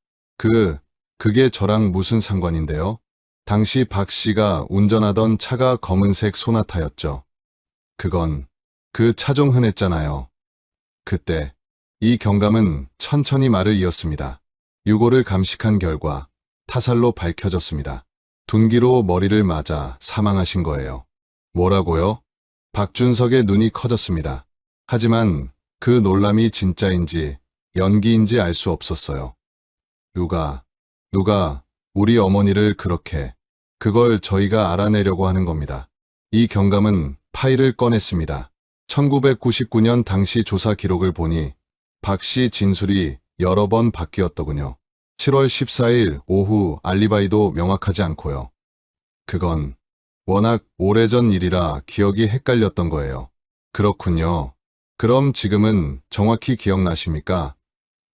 그게 저랑 무슨 상관인데요? 당시 박 씨가 운전하던 차가 검은색 소나타였죠. 그 차종 흔했잖아요. 그때 이 경감은 천천히 말을 이었습니다. 유골을 감식한 결과 타살로 밝혀졌습니다. 둔기로 머리를 맞아 사망하신 거예요. 뭐라고요? 박준석의 눈이 커졌습니다. 하지만 그 놀람이 진짜인지 연기인지 알 수 없었어요. 누가 우리 어머니를 그렇게, 그걸 저희가 알아내려고 하는 겁니다. 이 경감은 파일을 꺼냈습니다. 1999년 당시 조사 기록을 보니 박 씨 진술이 여러 번 바뀌었더군요. 7월 14일 오후 알리바이도 명확하지 않고요. 그건 워낙 오래전 일이라 기억이 헷갈렸던 거예요. 그렇군요. 그럼 지금은 정확히 기억나십니까?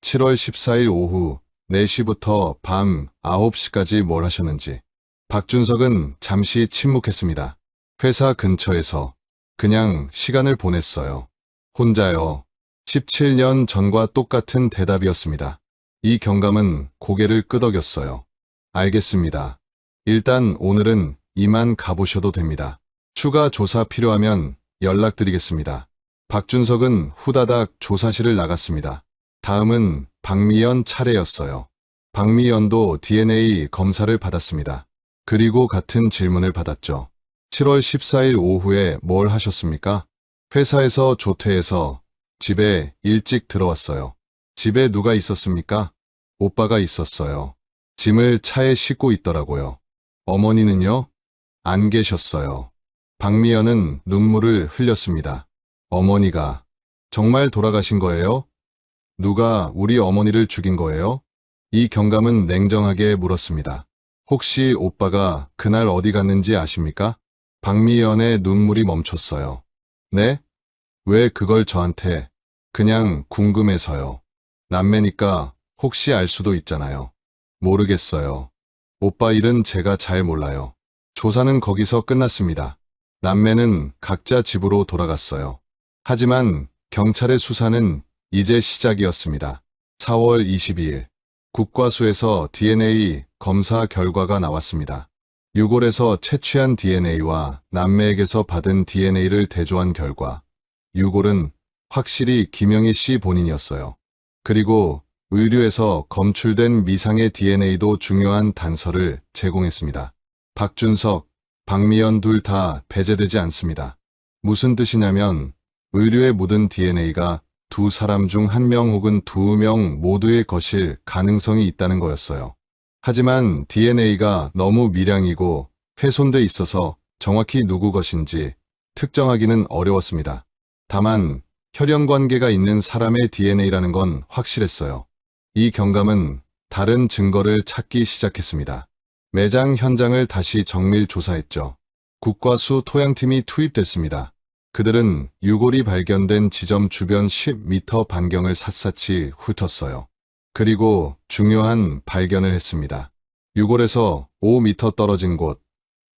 7월 14일 오후 4시부터 밤 9시까지 뭘 하셨는지. 박준석은 잠시 침묵했습니다. 회사 근처에서 그냥 시간을 보냈어요. 혼자요. 17년 전과 똑같은 대답이었습니다. 이 경감은 고개를 끄덕였어요. 알겠습니다. 일단 오늘은 이만 가보셔도 됩니다. 추가 조사 필요하면 연락드리겠습니다. 박준석은 후다닥 조사실을 나갔습니다. 다음은 박미연 차례였어요. 박미연도 DNA 검사를 받았습니다. 그리고 같은 질문을 받았죠. 7월 14일 오후에 뭘 하셨습니까? 회사에서 조퇴해서 집에 일찍 들어왔어요. 집에 누가 있었습니까? 오빠가 있었어요. 짐을 차에 싣고 있더라고요. 어머니는요? 안 계셨어요. 박미연은 눈물을 흘렸습니다. 어머니가 정말 돌아가신 거예요? 누가 우리 어머니를 죽인 거예요? 이 경감은 냉정하게 물었습니다. 혹시 오빠가 그날 어디 갔는지 아십니까? 박미연의 눈물이 멈췄어요. 네? 왜 그걸 저한테? 그냥 궁금해서요. 남매니까 혹시 알 수도 있잖아요. 모르겠어요. 오빠 일은 제가 잘 몰라요. 조사는 거기서 끝났습니다. 남매는 각자 집으로 돌아갔어요. 하지만 경찰의 수사는 이제 시작이었습니다. 4월 22일 국과수에서 DNA 검사 결과가 나왔습니다. 유골에서 채취한 DNA와 남매에게서 받은 DNA를 대조한 결과 유골은 확실히 김영희 씨 본인이었어요. 그리고 의류에서 검출된 미상의 DNA도 중요한 단서를 제공했습니다. 박준석, 박미연 둘 다 배제되지 않습니다. 무슨 뜻이냐면 의류에 묻은 DNA가 두 사람 중 한 명 혹은 두 명 모두의 것일 가능성이 있다는 거였어요. 하지만 DNA가 너무 미량이고 훼손돼 있어서 정확히 누구 것인지 특정하기는 어려웠습니다. 다만 혈연 관계가 있는 사람의 DNA라는 건 확실했어요. 이 경감은 다른 증거를 찾기 시작했습니다. 매장 현장을 다시 정밀 조사했죠. 국과수 토양팀이 투입됐습니다. 그들은 유골이 발견된 지점 주변 10m 반경을 샅샅이 훑었어요. 그리고 중요한 발견을 했습니다. 유골에서 5m 떨어진 곳,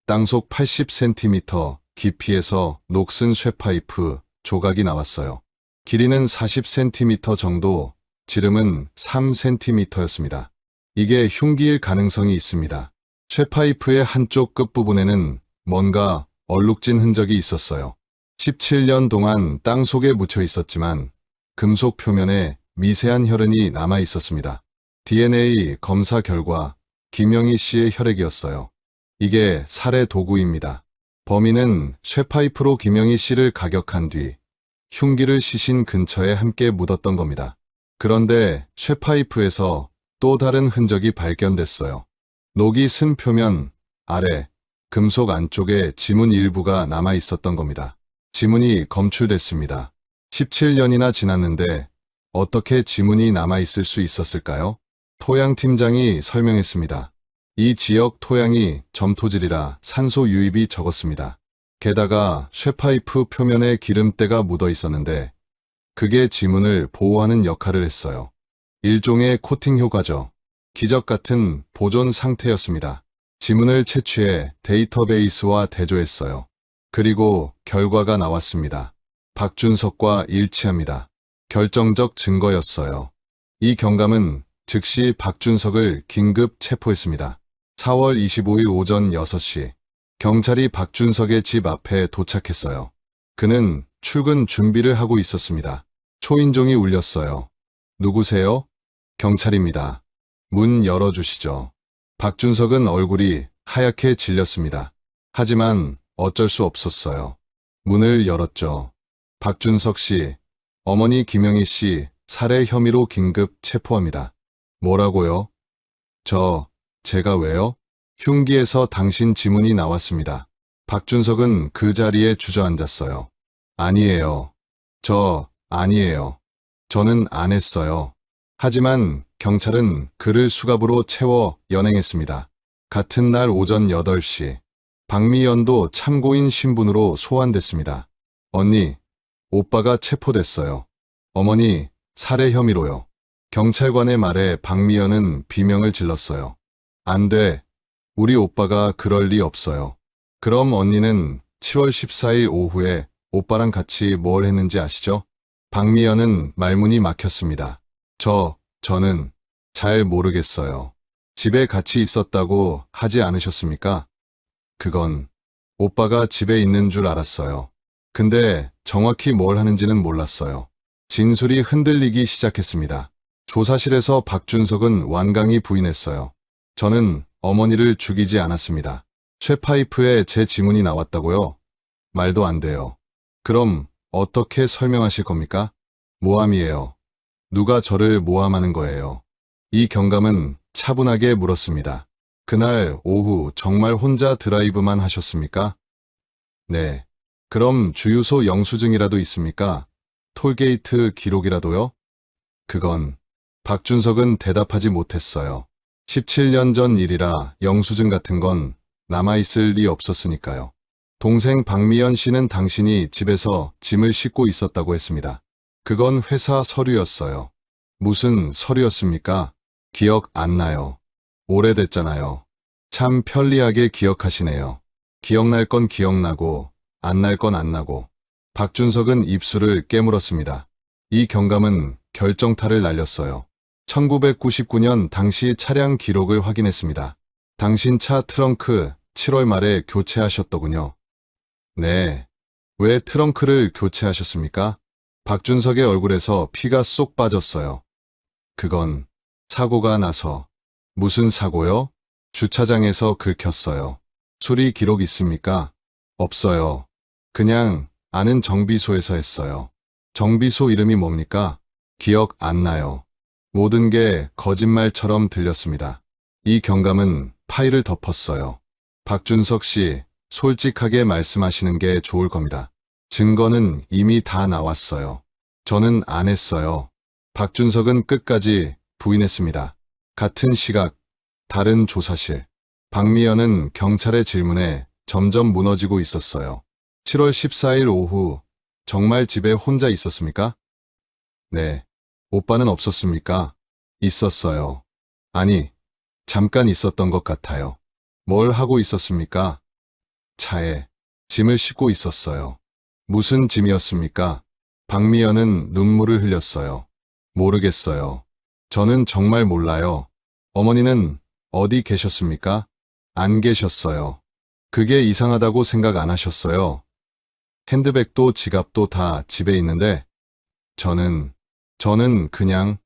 땅속 80cm 깊이에서 녹슨 쇠파이프 조각이 나왔어요. 길이는 40cm 정도, 지름은 3cm였습니다. 이게 흉기일 가능성이 있습니다. 쇠파이프의 한쪽 끝부분에는 뭔가 얼룩진 흔적이 있었어요. 17년 동안 땅 속에 묻혀 있었지만 금속 표면에 미세한 혈흔이 남아 있었습니다. DNA 검사 결과 김영희 씨의 혈액이었어요. 이게 살해 도구입니다. 범인은 쇠파이프로 김영희 씨를 가격한 뒤 흉기를 시신 근처에 함께 묻었던 겁니다. 그런데 쇠파이프에서 또 다른 흔적이 발견됐어요. 녹이 쓴 표면 아래 금속 안쪽에 지문 일부가 남아 있었던 겁니다. 지문이 검출됐습니다. 17년이나 지났는데 어떻게 지문이 남아 있을 수 있었을까요? 토양팀장이 설명했습니다. 이 지역 토양이 점토질이라 산소 유입이 적었습니다. 게다가 쇠파이프 표면에 기름때가 묻어 있었는데 그게 지문을 보호하는 역할을 했어요. 일종의 코팅 효과죠. 기적 같은 보존 상태였습니다. 지문을 채취해 데이터베이스와 대조했어요. 그리고 결과가 나왔습니다. 박준석과 일치합니다. 결정적 증거였어요. 이 경감은 즉시 박준석을 긴급 체포했습니다. 4월 25일 오전 6시, 경찰이 박준석의 집 앞에 도착했어요. 그는 출근 준비를 하고 있었습니다. 초인종이 울렸어요. 누구세요? 경찰입니다. 문 열어주시죠. 박준석은 얼굴이 하얗게 질렸습니다. 하지만 어쩔 수 없었어요. 문을 열었죠. 박준석 씨, 어머니 김영희 씨 살해 혐의로 긴급 체포합니다. 뭐라고요? 제가 왜요? 흉기에서 당신 지문이 나왔습니다. 박준석은 그 자리에 주저앉았어요. 아니에요. 아니에요. 저는 안 했어요. 하지만 경찰은 그를 수갑으로 채워 연행했습니다. 같은 날 오전 8시, 박미연도 참고인 신분으로 소환됐습니다. 언니, 오빠가 체포됐어요. 어머니, 살해 혐의로요. 경찰관의 말에 박미연은 비명을 질렀어요. 안 돼. 우리 오빠가 그럴 리 없어요. 그럼 언니는 7월 14일 오후에 오빠랑 같이 뭘 했는지 아시죠? 박미연은 말문이 막혔습니다. 저는 잘 모르겠어요. 집에 같이 있었다고 하지 않으셨습니까? 그건 오빠가 집에 있는 줄 알았어요. 근데 정확히 뭘 하는지는 몰랐어요. 진술이 흔들리기 시작했습니다. 조사실에서 박준석은 완강히 부인했어요. 저는 어머니를 죽이지 않았습니다. 쇠파이프에 제 지문이 나왔다고요? 말도 안 돼요. 그럼 어떻게 설명하실 겁니까? 모함이에요. 누가 저를 모함하는 거예요? 이 경감은 차분하게 물었습니다. 그날 오후 정말 혼자 드라이브만 하셨습니까? 네. 그럼 주유소 영수증이라도 있습니까? 톨게이트 기록이라도요? 그건 박준석은 대답하지 못했어요. 17년 전 일이라 영수증 같은 건 남아있을 리 없었으니까요. 동생 박미연 씨는 당신이 집에서 짐을 싣고 있었다고 했습니다. 그건 회사 서류였어요. 무슨 서류였습니까? 기억 안 나요. 오래됐잖아요. 참 편리하게 기억하시네요. 기억날 건 기억나고 안 날 건 안 나고. 박준석은 입술을 깨물었습니다. 이 경감은 결정타를 날렸어요. 1999년 당시 차량 기록을 확인했습니다. 당신 차 트렁크 7월 말에 교체하셨더군요. 네. 왜 트렁크를 교체하셨습니까? 박준석의 얼굴에서 피가 쏙 빠졌어요. 그건 사고가 나서. 무슨 사고요? 주차장에서 긁혔어요. 수리 기록 있습니까? 없어요. 그냥 아는 정비소에서 했어요. 정비소 이름이 뭡니까? 기억 안 나요. 모든 게 거짓말처럼 들렸습니다. 이 경감은 파일을 덮었어요. 박준석 씨, 솔직하게 말씀하시는 게 좋을 겁니다. 증거는 이미 다 나왔어요. 저는 안 했어요. 박준석은 끝까지 부인했습니다. 같은 시각, 다른 조사실. 박미연은 경찰의 질문에 점점 무너지고 있었어요. 7월 14일 오후, 정말 집에 혼자 있었습니까? 네. 오빠는 없었습니까? 있었어요. 아니, 잠깐 있었던 것 같아요. 뭘 하고 있었습니까? 차에 짐을 싣고 있었어요. 무슨 짐이었습니까? 박미연은 눈물을 흘렸어요. 모르겠어요. 저는 정말 몰라요. 어머니는 어디 계셨습니까? 안 계셨어요. 그게 이상하다고 생각 안 하셨어요. 핸드백도 지갑도 다 집에 있는데 저는 그냥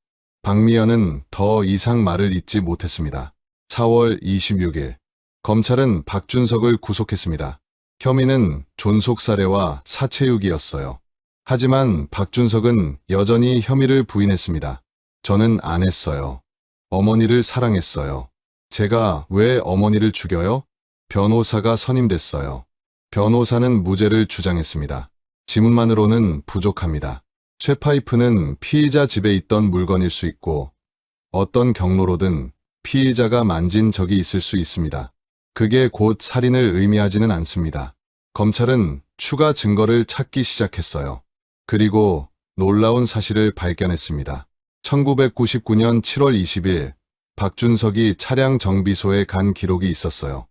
박미연은 더 이상 말을 잇지 못했습니다. 4월 26일 검찰은 박준석을 구속했습니다. 혐의는 존속살해와 사체유기였어요. 하지만 박준석은 여전히 혐의를 부인했습니다. 저는 안 했어요. 어머니를 사랑했어요. 제가 왜 어머니를 죽여요? 변호사가 선임됐어요. 변호사는 무죄를 주장했습니다. 지문만으로는 부족합니다. 쇠파이프는 피의자 집에 있던 물건일 수 있고 어떤 경로로든 피의자가 만진 적이 있을 수 있습니다. 그게 곧 살인을 의미하지는 않습니다. 검찰은 추가 증거를 찾기 시작했어요. 그리고 놀라운 사실을 발견했습니다. 1999년 7월 20일 박준석이 차량 정비소에 간 기록이 있었어요.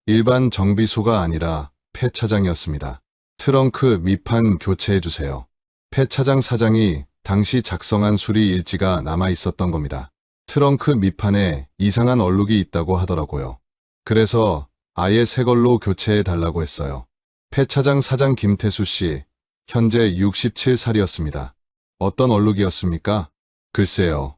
일반 정비소가 아니라 폐차장이었습니다. 트렁크 밑판 교체해주세요. 폐차장 사장이 당시 작성한 수리 일지가 남아 있었던 겁니다. 트렁크 밑판에 이상한 얼룩이 있다고 하더라고요. 그래서 아예 새 걸로 교체해 달라고 했어요. 폐차장 사장 김태수 씨, 현재 67살이었습니다. 어떤 얼룩이었습니까? 글쎄요.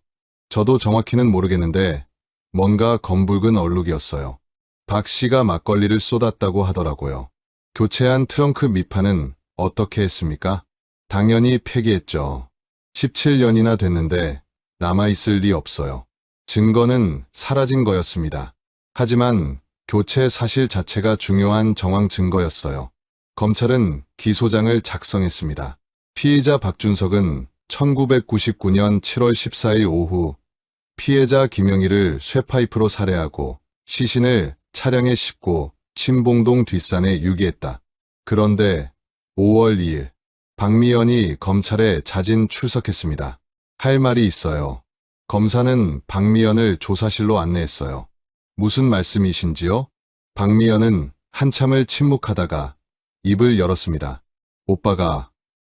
저도 정확히는 모르겠는데 뭔가 검붉은 얼룩이었어요. 박 씨가 막걸리를 쏟았다고 하더라고요. 교체한 트렁크 밑판은 어떻게 했습니까? 당연히 폐기했죠. 17년이나 됐는데 남아있을 리 없어요. 증거는 사라진 거였습니다. 하지만 교체 사실 자체가 중요한 정황 증거였어요. 검찰은 기소장을 작성했습니다. 피의자 박준석은 1999년 7월 14일 오후 피해자 김영희를 쇠파이프로 살해하고 시신을 차량에 싣고 신봉동 뒷산에 유기했다. 그런데 5월 2일 박미연이 검찰에 자진 출석했습니다. 할 말이 있어요. 검사는 박미연을 조사실로 안내했어요. 무슨 말씀이신지요? 박미연은 한참을 침묵하다가 입을 열었습니다. 오빠가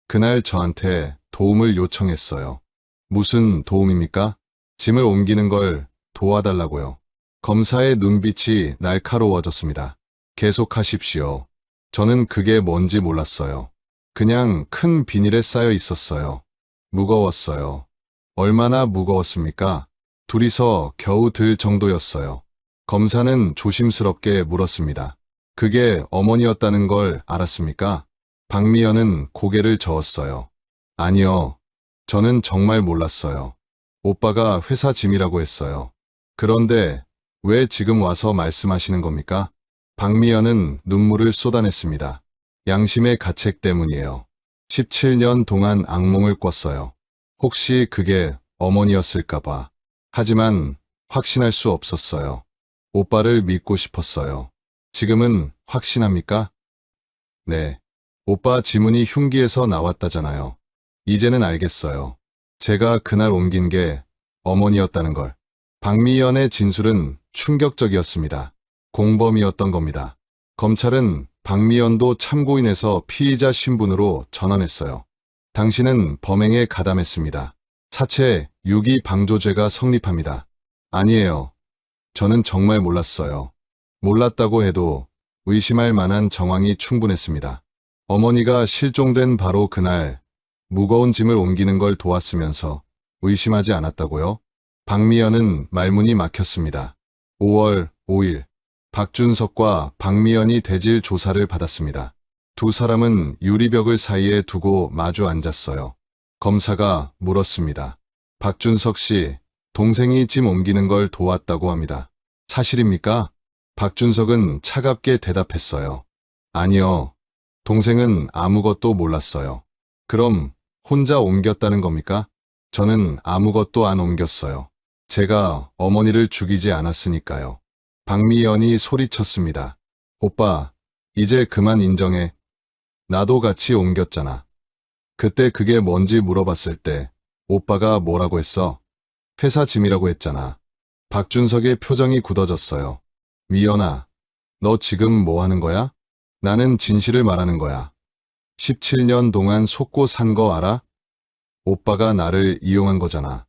그날 저한테 도움을 요청했어요. 무슨 도움입니까? 짐을 옮기는 걸 도와달라고요. 검사의 눈빛이 날카로워졌습니다. 계속하십시오. 저는 그게 뭔지 몰랐어요. 그냥 큰 비닐에 쌓여 있었어요. 무거웠어요. 얼마나 무거웠습니까? 둘이서 겨우 들 정도였어요. 검사는 조심스럽게 물었습니다. 그게 어머니였다는 걸 알았습니까? 박미연은 고개를 저었어요. 아니요. 저는 정말 몰랐어요. 오빠가 회사 짐이라고 했어요. 그런데 왜 지금 와서 말씀하시는 겁니까? 박미연은 눈물을 쏟아냈습니다. 양심의 가책 때문이에요. 17년 동안 악몽을 꿨어요. 혹시 그게 어머니였을까봐. 하지만 확신할 수 없었어요. 오빠를 믿고 싶었어요. 지금은 확신합니까? 네. 오빠 지문이 흉기에서 나왔다잖아요. 이제는 알겠어요. 제가 그날 옮긴 게 어머니였다는 걸. 박미연의 진술은 충격적이었습니다. 공범이었던 겁니다. 검찰은 박미연도 참고인에서 피의자 신분으로 전환했어요. 당신은 범행에 가담했습니다. 사체 유기방조죄가 성립합니다. 아니에요. 저는 정말 몰랐어요. 몰랐다고 해도 의심할 만한 정황이 충분했습니다. 어머니가 실종된 바로 그날 무거운 짐을 옮기는 걸 도왔으면서 의심하지 않았다고요? 박미연은 말문이 막혔습니다. 5월 5일 박준석과 박미연이 대질 조사를 받았습니다. 두 사람은 유리벽을 사이에 두고 마주 앉았어요. 검사가 물었습니다. 박준석 씨, 동생이 짐 옮기는 걸 도왔다고 합니다. 사실입니까? 박준석은 차갑게 대답했어요. 아니요. 동생은 아무것도 몰랐어요. 그럼 혼자 옮겼다는 겁니까? 저는 아무것도 안 옮겼어요. 제가 어머니를 죽이지 않았으니까요. 박미연이 소리쳤습니다. 오빠, 이제 그만 인정해. 나도 같이 옮겼잖아. 그때 그게 뭔지 물어봤을 때 오빠가 뭐라고 했어? 회사 짐이라고 했잖아. 박준석의 표정이 굳어졌어요. 미연아, 너 지금 뭐 하는 거야? 나는 진실을 말하는 거야. 17년 동안 속고 산 거 알아? 오빠가 나를 이용한 거잖아.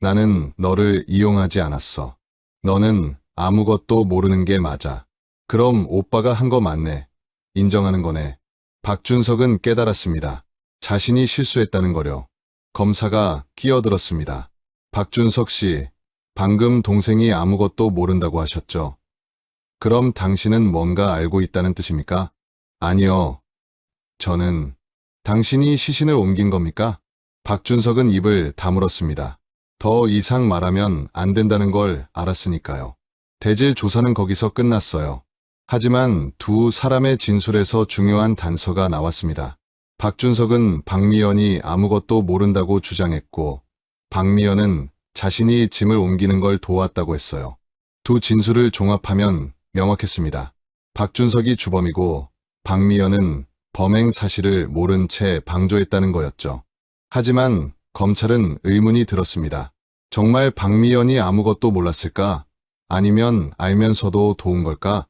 나는 너를 이용하지 않았어. 너는 아무것도 모르는 게 맞아. 그럼 오빠가 한 거 맞네. 인정하는 거네. 박준석은 깨달았습니다. 자신이 실수했다는 거려. 검사가 끼어들었습니다. 박준석 씨, 방금 동생이 아무것도 모른다고 하셨죠? 그럼 당신은 뭔가 알고 있다는 뜻입니까? 아니요. 저는 당신이 시신을 옮긴 겁니까? 박준석은 입을 다물었습니다. 더 이상 말하면 안 된다는 걸 알았으니까요. 대질 조사는 거기서 끝났어요. 하지만 두 사람의 진술에서 중요한 단서가 나왔습니다. 박준석은 박미연이 아무것도 모른다고 주장했고, 박미연은 자신이 짐을 옮기는 걸 도왔다고 했어요. 두 진술을 종합하면 명확했습니다. 박준석이 주범이고 박미연은 범행 사실을 모른 채 방조했다는 거였죠. 하지만 검찰은 의문이 들었습니다. 정말 박미연이 아무것도 몰랐을까? 아니면 알면서도 도운 걸까?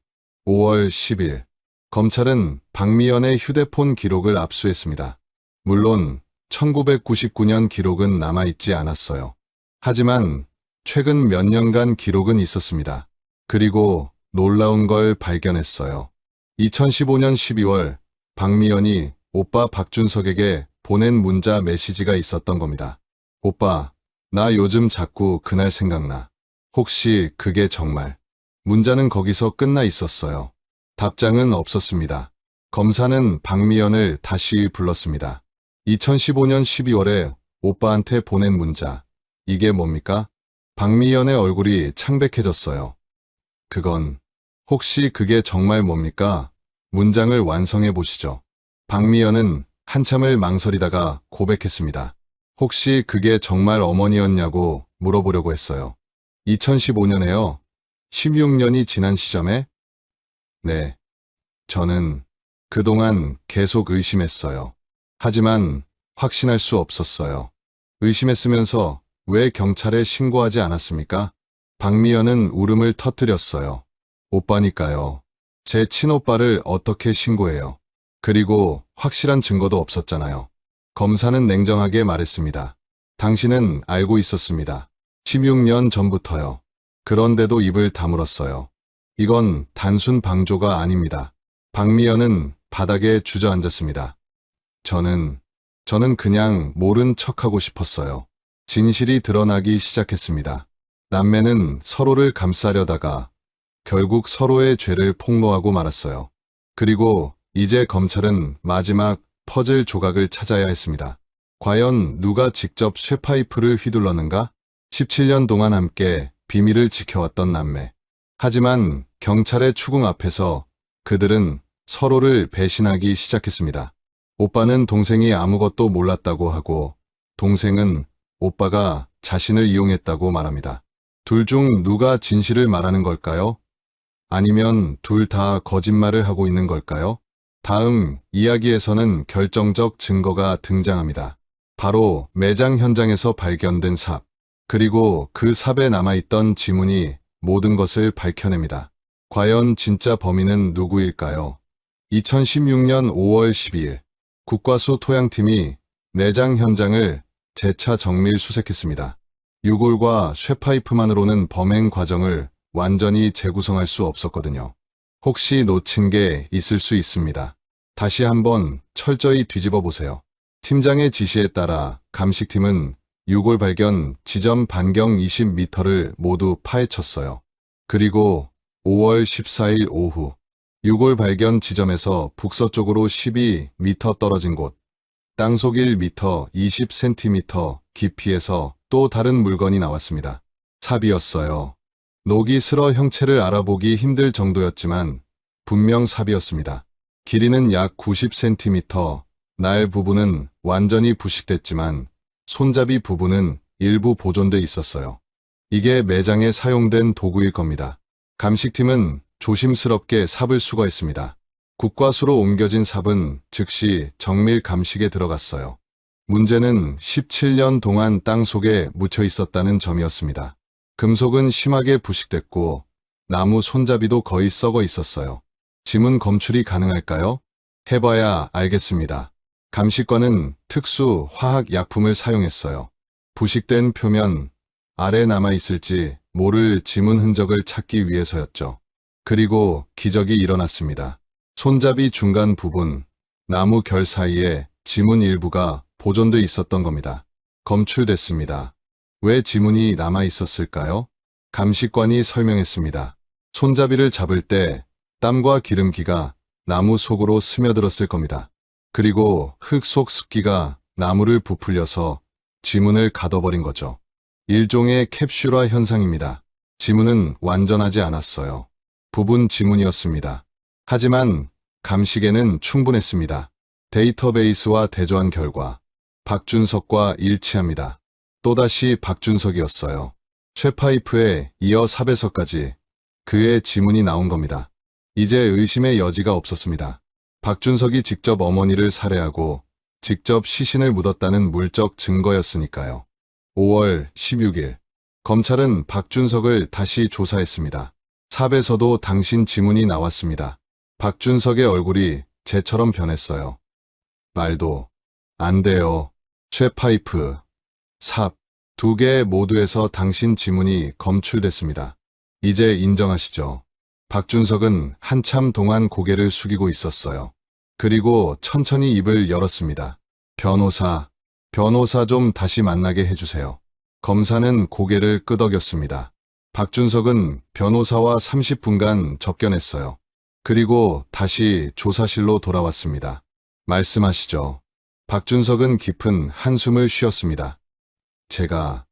5월 10일 검찰은 박미연의 휴대폰 기록을 압수했습니다. 물론 1999년 기록은 남아있지 않았어요. 하지만 최근 몇 년간 기록은 있었습니다. 그리고 놀라운 걸 발견했어요. 2015년 12월 박미연이 오빠 박준석에게 보낸 문자 메시지가 있었던 겁니다. 오빠, 나 요즘 자꾸 그날 생각나. 혹시 그게 정말? 문자는 거기서 끝나 있었어요. 답장은 없었습니다. 검사는 박미연을 다시 불렀습니다. 2015년 12월에 오빠한테 보낸 문자. 이게 뭡니까? 박미연의 얼굴이 창백해졌어요. 그건, 혹시 그게 정말 뭡니까? 문장을 완성해 보시죠. 박미연은 한참을 망설이다가 고백했습니다. 혹시 그게 정말 어머니였냐고 물어보려고 했어요. 2015년에요. 16년이 지난 시점에? 네. 저는 그동안 계속 의심했어요. 하지만 확신할 수 없었어요. 의심했으면서 왜 경찰에 신고하지 않았습니까? 박미연은 울음을 터뜨렸어요. 오빠니까요. 제 친오빠를 어떻게 신고해요? 그리고 확실한 증거도 없었잖아요. 검사는 냉정하게 말했습니다. 당신은 알고 있었습니다. 16년 전부터요. 그런데도 입을 다물었어요. 이건 단순 방조가 아닙니다. 박미연은 바닥에 주저앉았습니다. 저는 그냥 모른 척하고 싶었어요. 진실이 드러나기 시작했습니다. 남매는 서로를 감싸려다가 결국 서로의 죄를 폭로하고 말았어요. 그리고 이제 검찰은 마지막 퍼즐 조각을 찾아야 했습니다. 과연 누가 직접 쇠파이프를 휘둘렀는가? 17년 동안 함께 비밀을 지켜왔던 남매. 하지만 경찰의 추궁 앞에서 그들은 서로를 배신하기 시작했습니다. 오빠는 동생이 아무것도 몰랐다고 하고 동생은 오빠가 자신을 이용했다고 말합니다. 둘 중 누가 진실을 말하는 걸까요? 아니면 둘 다 거짓말을 하고 있는 걸까요? 다음 이야기에서는 결정적 증거가 등장합니다. 바로 매장 현장에서 발견된 삽, 그리고 그 삽에 남아있던 지문이 모든 것을 밝혀냅니다. 과연 진짜 범인은 누구일까요? 2016년 5월 12일 국과수 토양팀이 매장 현장을 재차 정밀 수색했습니다. 유골과 쇠파이프만으로는 범행 과정을 완전히 재구성할 수 없었거든요. 혹시 놓친 게 있을 수 있습니다. 다시 한번 철저히 뒤집어 보세요. 팀장의 지시에 따라 감식팀은 유골 발견 지점 반경 20m를 모두 파헤쳤어요. 그리고 5월 14일 오후 유골 발견 지점에서 북서쪽으로 12m 떨어진 곳, 땅속 1m 20cm 깊이에서 또 다른 물건이 나왔습니다. 삽이었어요. 녹이 슬어 형체를 알아보기 힘들 정도였지만 분명 삽이었습니다. 길이는 약 90cm, 날 부분은 완전히 부식됐지만 손잡이 부분은 일부 보존돼 있었어요. 이게 매장에 사용된 도구일 겁니다. 감식팀은 조심스럽게 삽을 수거했습니다. 국과수로 옮겨진 삽은 즉시 정밀 감식에 들어갔어요. 문제는 17년 동안 땅 속에 묻혀 있었다는 점이었습니다. 금속은 심하게 부식됐고 나무 손잡이도 거의 썩어 있었어요. 지문 검출이 가능할까요? 해봐야 알겠습니다. 감식관은 특수 화학 약품을 사용했어요. 부식된 표면 아래 남아있을지 모를 지문 흔적을 찾기 위해서였죠. 그리고 기적이 일어났습니다. 손잡이 중간 부분, 나무 결 사이에 지문 일부가 보존돼 있었던 겁니다. 검출됐습니다. 왜 지문이 남아있었을까요? 감식관이 설명했습니다. 손잡이를 잡을 때 땀과 기름기가 나무 속으로 스며들었을 겁니다. 그리고 흙 속 습기가 나무를 부풀려서 지문을 가둬버린 거죠. 일종의 캡슐화 현상입니다. 지문은 완전하지 않았어요. 부분 지문이었습니다. 하지만 감식에는 충분했습니다. 데이터베이스와 대조한 결과 박준석과 일치합니다. 또다시 박준석이었어요. 쇠파이프에 이어 삽에서까지 그의 지문이 나온 겁니다. 이제 의심의 여지가 없었습니다. 박준석이 직접 어머니를 살해하고 직접 시신을 묻었다는 물적 증거였으니까요. 5월 16일 검찰은 박준석을 다시 조사했습니다. 삽에서도 당신 지문이 나왔습니다. 박준석의 얼굴이 쟤처럼 변했어요. 말도 안 돼요. 쇠파이프, 삽, 두 개 모두에서 당신 지문이 검출됐습니다. 이제 인정하시죠. 박준석은 한참 동안 고개를 숙이고 있었어요. 그리고 천천히 입을 열었습니다. 변호사 좀 다시 만나게 해주세요. 검사는 고개를 끄덕였습니다. 박준석은 변호사와 30분간 접견했어요. 그리고 다시 조사실로 돌아왔습니다. 말씀하시죠. 박준석은 깊은 한숨을 쉬었습니다. 제가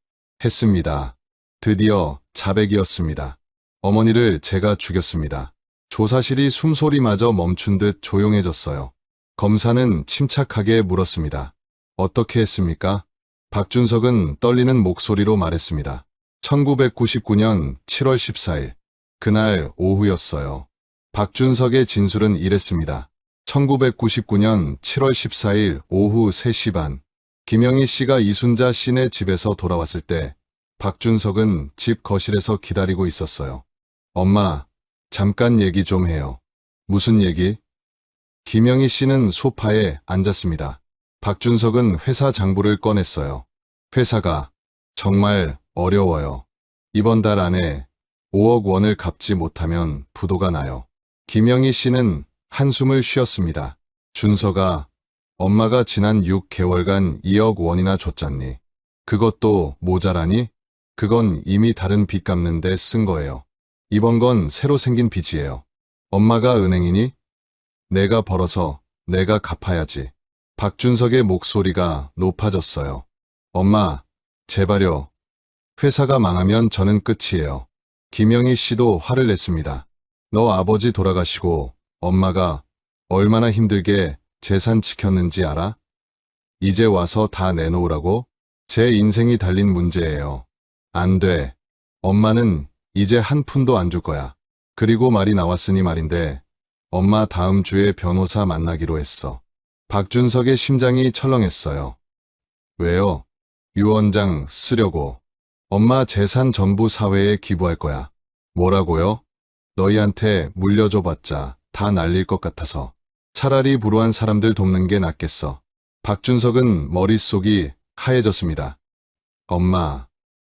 했습니다. 드디어 자백이었습니다. 어머니를 제가 죽였습니다. 조사실이 숨소리마저 멈춘 듯 조용해졌어요. 검사는 침착하게 물었습니다. 어떻게 했습니까? 박준석은 떨리는 목소리로 말했습니다. 1999년 7월 14일, 그날 오후였어요. 박준석의 진술은 이랬습니다. 1999년 7월 14일 오후 3시 반, 김영희 씨가 이순자 씨네 집에서 돌아왔을 때 박준석은 집 거실에서 기다리고 있었어요. 엄마, 잠깐 얘기 좀 해요. 무슨 얘기? 김영희 씨는 소파에 앉았습니다. 박준석은 회사 장부를 꺼냈어요. 회사가 정말 어려워요. 이번 달 안에 5억 원을 갚지 못하면 부도가 나요. 김영희 씨는 한숨을 쉬었습니다. 준서가 엄마가 지난 6개월간 2억 원이나 줬잖니. 그것도 모자라니? 그건 이미 다른 빚 갚는데 쓴 거예요. 이번 건 새로 생긴 빚이에요. 엄마가 은행이니? 내가 벌어서 내가 갚아야지. 박준석의 목소리가 높아졌어요. 엄마, 제발요. 회사가 망하면 저는 끝이에요. 김영희 씨도 화를 냈습니다. 너 아버지 돌아가시고 엄마가 얼마나 힘들게 재산 지켰는지 알아? 이제 와서 다 내놓으라고? 제 인생이 달린 문제예요. 안 돼. 엄마는 이제 한 푼도 안 줄 거야. 그리고 말이 나왔으니 말인데 엄마 다음 주에 변호사 만나기로 했어. 박준석의 심장이 철렁했어요. 왜요? 유언장 쓰려고. 엄마 재산 전부 사회에 기부할 거야. 뭐라고요? 너희한테 물려줘봤자 다 날릴 것 같아서. 차라리 불우한 사람들 돕는 게 낫겠어. 박준석은 머릿속이 하얘졌습니다. 엄마,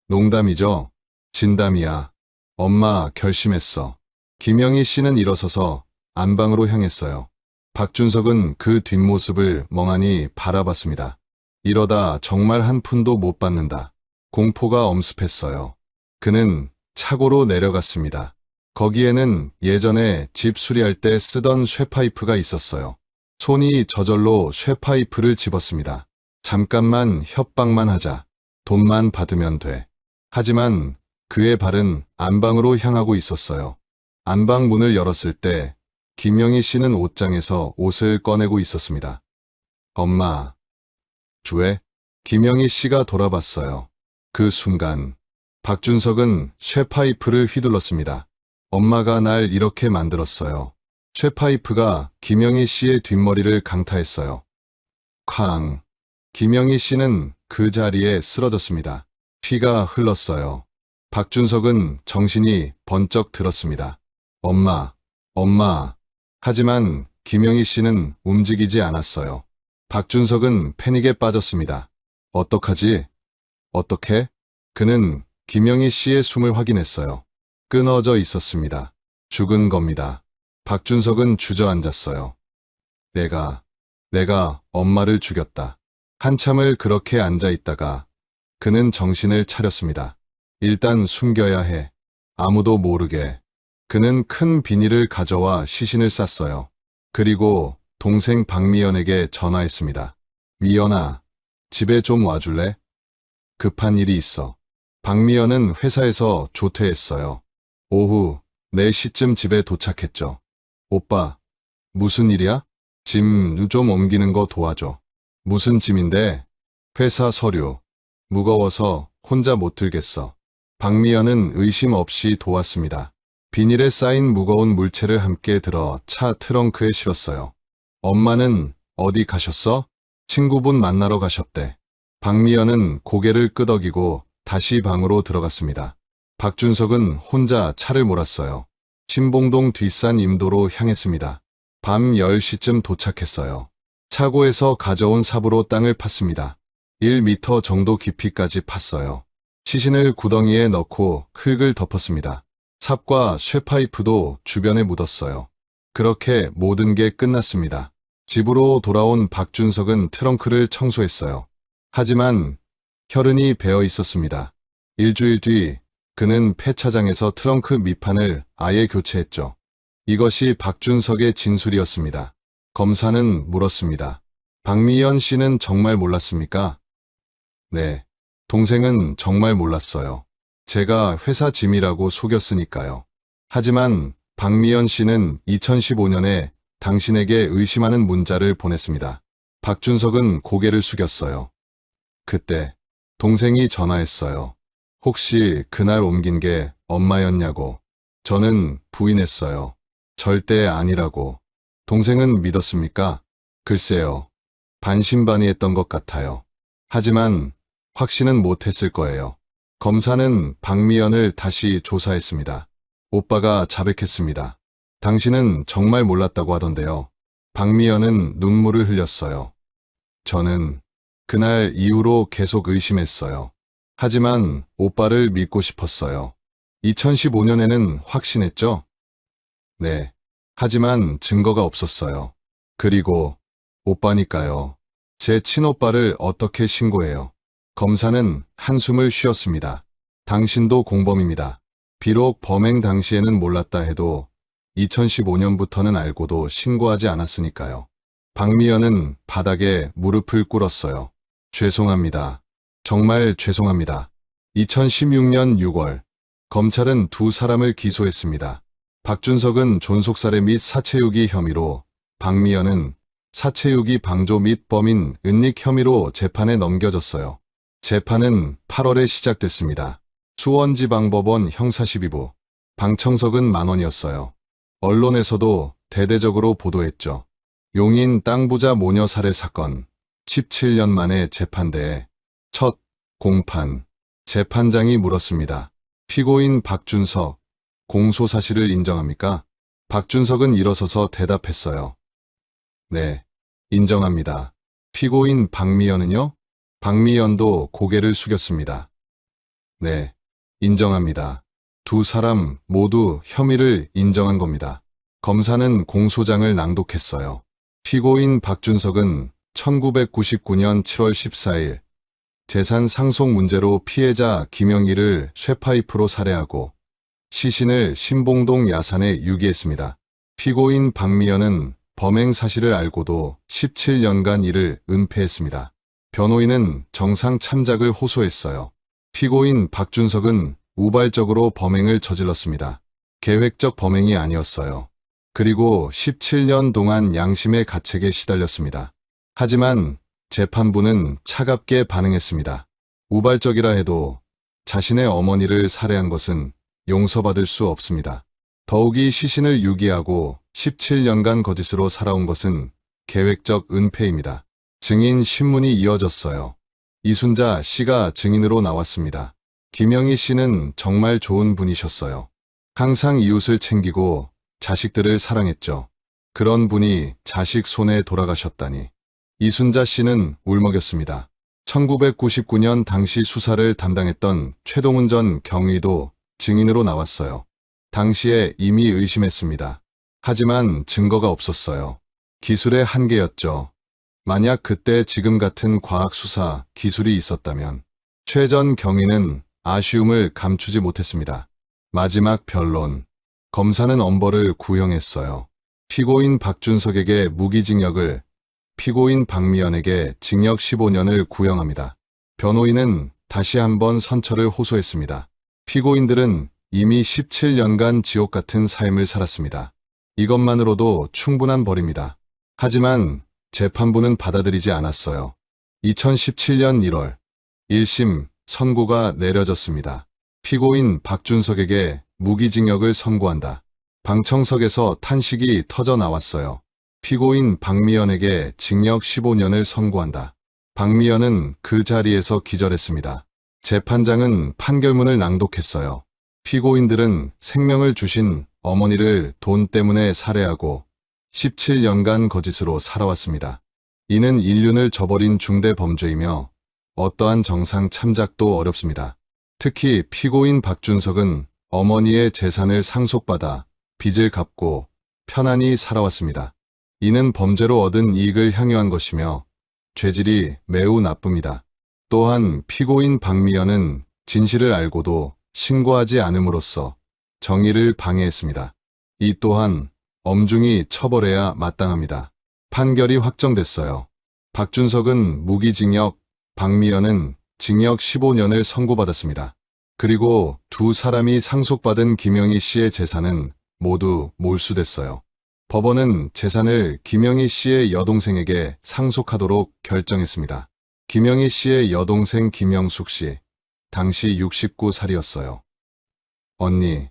농담이죠? 진담이야. 엄마 결심했어. 김영희 씨는 일어서서 안방으로 향했어요. 박준석은 그 뒷모습을 멍하니 바라봤습니다. 이러다 정말 한 푼도 못 받는다. 공포가 엄습했어요. 그는 차고로 내려갔습니다. 거기에는 예전에 집 수리할 때 쓰던 쇠파이프가 있었어요. 손이 저절로 쇠파이프를 집었습니다. 잠깐만 협박만 하자. 돈만 받으면 돼. 하지만 그의 발은 안방으로 향하고 있었어요. 안방 문을 열었을 때 김영희 씨는 옷장에서 옷을 꺼내고 있었습니다. 엄마. 왜? 김영희 씨가 돌아봤어요. 그 순간 박준석은 쇠파이프를 휘둘렀습니다. 엄마가 날 이렇게 만들었어요. 쇠파이프가 김영희 씨의 뒷머리를 강타했어요. 쾅. 김영희 씨는 그 자리에 쓰러졌습니다. 피가 흘렀어요. 박준석은 정신이 번쩍 들었습니다. 엄마, 엄마. 하지만 김영희 씨는 움직이지 않았어요. 박준석은 패닉에 빠졌습니다. 어떡하지? 어떻게? 그는 김영희 씨의 숨을 확인했어요. 끊어져 있었습니다. 죽은 겁니다. 박준석은 주저앉았어요. 내가 엄마를 죽였다. 한참을 그렇게 앉아 있다가 그는 정신을 차렸습니다. 일단 숨겨야 해. 아무도 모르게. 그는 큰 비닐을 가져와 시신을 쌌어요. 그리고 동생 박미연에게 전화했습니다. 미연아, 집에 좀 와줄래? 급한 일이 있어. 박미연은 회사에서 조퇴했어요. 오후 4시쯤 집에 도착했죠. 오빠, 무슨 일이야? 짐 좀 옮기는 거 도와줘. 무슨 짐인데? 회사 서류. 무거워서 혼자 못 들겠어. 박미연은 의심 없이 도왔습니다. 비닐에 쌓인 무거운 물체를 함께 들어 차 트렁크에 실었어요. 엄마는 어디 가셨어? 친구분 만나러 가셨대. 박미연은 고개를 끄덕이고 다시 방으로 들어갔습니다. 박준석은 혼자 차를 몰았어요. 신봉동 뒷산 임도로 향했습니다. 밤 10시쯤 도착했어요. 차고에서 가져온 삽으로 땅을 팠습니다. 1m 정도 깊이까지 팠어요. 시신을 구덩이에 넣고 흙을 덮었습니다. 삽과 쇠파이프도 주변에 묻었어요. 그렇게 모든 게 끝났습니다. 집으로 돌아온 박준석은 트렁크를 청소했어요. 하지만 혈흔이 배어 있었습니다. 일주일 뒤 그는 폐차장에서 트렁크 밑판을 아예 교체했죠. 이것이 박준석의 진술이었습니다. 검사는 물었습니다. 박미연 씨는 정말 몰랐습니까? 네. 동생은 정말 몰랐어요. 제가 회사 짐이라고 속였으니까요. 하지만 박미연 씨는 2015년에 당신에게 의심하는 문자를 보냈습니다. 박준석은 고개를 숙였어요. 그때 동생이 전화했어요. 혹시 그날 옮긴 게 엄마였냐고. 저는 부인했어요. 절대 아니라고. 동생은 믿었습니까? 글쎄요. 반신반의했던 것 같아요. 하지만 확신은 못했을 거예요. 검사는 박미연을 다시 조사했습니다. 오빠가 자백했습니다. 당신은 정말 몰랐다고 하던데요. 박미연은 눈물을 흘렸어요. 저는 그날 이후로 계속 의심했어요. 하지만 오빠를 믿고 싶었어요. 2015년에는 확신했죠? 네. 하지만 증거가 없었어요. 그리고 오빠니까요. 제 친오빠를 어떻게 신고해요? 검사는 한숨을 쉬었습니다. 당신도 공범입니다. 비록 범행 당시에는 몰랐다 해도 2015년부터는 알고도 신고하지 않았으니까요. 박미연은 바닥에 무릎을 꿇었어요. 죄송합니다. 정말 죄송합니다. 2016년 6월, 검찰은 두 사람을 기소했습니다. 박준석은 존속살해 및 사체유기 혐의로, 박미연은 사체유기 방조 및 범인 은닉 혐의로 재판에 넘겨졌어요. 재판은 8월에 시작됐습니다. 수원지방법원 형사12부. 방청석은 만원이었어요. 언론에서도 대대적으로 보도했죠. 용인 땅부자 모녀 살해 사건. 17년 만에 재판대에 첫 공판. 재판장이 물었습니다. 피고인 박준석, 공소 사실을 인정합니까? 박준석은 일어서서 대답했어요. 네, 인정합니다. 피고인 박미연은요? 박미연도 고개를 숙였습니다. 네, 인정합니다. 두 사람 모두 혐의를 인정한 겁니다. 검사는 공소장을 낭독했어요. 피고인 박준석은 1999년 7월 14일 재산 상속 문제로 피해자 김영희를 쇠파이프로 살해하고 시신을 신봉동 야산에 유기했습니다. 피고인 박미연은 범행 사실을 알고도 17년간 이를 은폐했습니다. 변호인은 정상 참작을 호소했어요. 피고인 박준석은 우발적으로 범행을 저질렀습니다. 계획적 범행이 아니었어요. 그리고 17년 동안 양심의 가책에 시달렸습니다. 하지만 재판부는 차갑게 반응했습니다. 우발적이라 해도 자신의 어머니를 살해한 것은 용서받을 수 없습니다. 더욱이 시신을 유기하고 17년간 거짓으로 살아온 것은 계획적 은폐입니다. 증인 신문이 이어졌어요. 이순자 씨가 증인으로 나왔습니다. 김영희 씨는 정말 좋은 분이셨어요. 항상 이웃을 챙기고 자식들을 사랑했죠. 그런 분이 자식 손에 돌아가셨다니. 이순자 씨는 울먹였습니다. 1999년 당시 수사를 담당했던 최동훈 전 경위도 증인으로 나왔어요. 당시에 이미 의심했습니다. 하지만 증거가 없었어요. 기술의 한계였죠. 만약 그때 지금 같은 과학 수사 기술이 있었다면 최 전 경위는 아쉬움을 감추지 못했습니다. 마지막 변론. 검사는 엄벌을 구형했어요. 피고인 박준석에게 무기징역을, 피고인 박미연에게 징역 15년을 구형합니다. 변호인은 다시 한번 선처를 호소했습니다. 피고인들은 이미 17년간 지옥 같은 삶을 살았습니다. 이것만으로도 충분한 벌입니다. 하지만 재판부는 받아들이지 않았어요. 2017년 1월 1심 선고가 내려졌습니다. 피고인 박준석에게 무기징역을 선고한다. 방청석에서 탄식이 터져 나왔어요. 피고인 박미연에게 징역 15년을 선고한다. 박미연은 그 자리에서 기절했습니다. 재판장은 판결문을 낭독했어요. 피고인들은 생명을 주신 어머니를 돈 때문에 살해하고 17년간 거짓으로 살아왔습니다. 이는 인륜을 저버린 중대 범죄이며 어떠한 정상 참작도 어렵습니다. 특히 피고인 박준석은 어머니의 재산을 상속받아 빚을 갚고 편안히 살아왔습니다. 이는 범죄로 얻은 이익을 향유한 것이며 죄질이 매우 나쁩니다. 또한 피고인 박미연은 진실을 알고도 신고하지 않음으로써 정의를 방해했습니다. 이 또한 엄중히 처벌해야 마땅합니다. 판결이 확정됐어요. 박준석은 무기징역, 박미연은 징역 15년을 선고받았습니다. 그리고 두 사람이 상속받은 김영희 씨의 재산은 모두 몰수됐어요. 법원은 재산을 김영희 씨의 여동생에게 상속하도록 결정했습니다. 김영희 씨의 여동생 김영숙 씨, 당시 69살이었어요. 언니,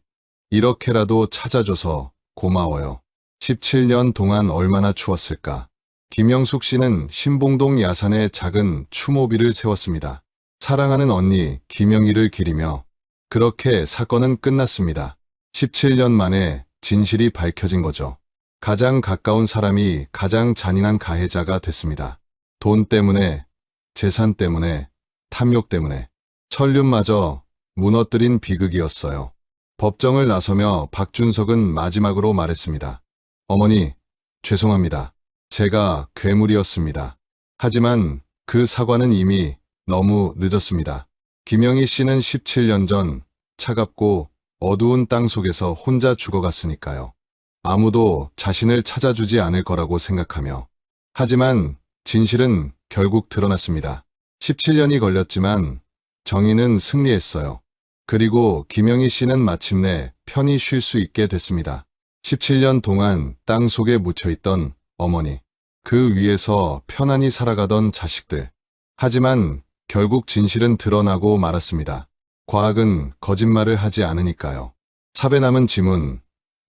이렇게라도 찾아줘서 고마워요. 17년 동안 얼마나 추웠을까. 김영숙 씨는 신봉동 야산에 작은 추모비를 세웠습니다. 사랑하는 언니 김영희를 기리며. 그렇게 사건은 끝났습니다. 17년 만에 진실이 밝혀진 거죠. 가장 가까운 사람이 가장 잔인한 가해자가 됐습니다. 돈 때문에, 재산 때문에, 탐욕 때문에, 천륜마저 무너뜨린 비극이었어요. 법정을 나서며 박준석은 마지막으로 말했습니다. 어머니, 죄송합니다. 제가 괴물이었습니다. 하지만 그 사과는 이미 너무 늦었습니다. 김영희 씨는 17년 전 차갑고 어두운 땅 속에서 혼자 죽어갔으니까요. 아무도 자신을 찾아주지 않을 거라고 생각하며. 하지만 진실은 결국 드러났습니다. 17년이 걸렸지만 정의는 승리했어요. 그리고 김영희 씨는 마침내 편히 쉴 수 있게 됐습니다. 17년 동안 땅 속에 묻혀있던 어머니, 그 위에서 편안히 살아가던 자식들. 하지만 결국 진실은 드러나고 말았습니다. 과학은 거짓말을 하지 않으니까요. 삽에 남은 지문,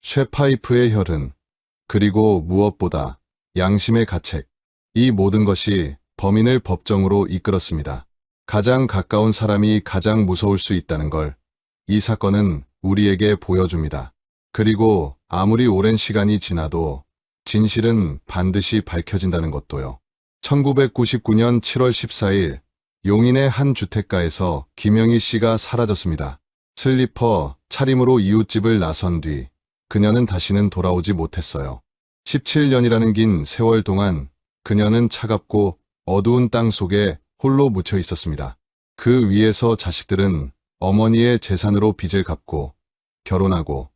쇠파이프의 혈흔, 그리고 무엇보다 양심의 가책. 이 모든 것이 범인을 법정으로 이끌었습니다. 가장 가까운 사람이 가장 무서울 수 있다는 걸 이 사건은 우리에게 보여줍니다. 그리고 아무리 오랜 시간이 지나도 진실은 반드시 밝혀진다는 것도요. 1999년 7월 14일 용인의 한 주택가에서 김영희 씨가 사라졌습니다. 슬리퍼, 차림으로 이웃집을 나선 뒤 그녀는 다시는 돌아오지 못했어요. 17년이라는 긴 세월 동안 그녀는 차갑고 어두운 땅 속에 홀로 묻혀 있었습니다. 그 위에서 자식들은 어머니의 재산으로 빚을 갚고 결혼하고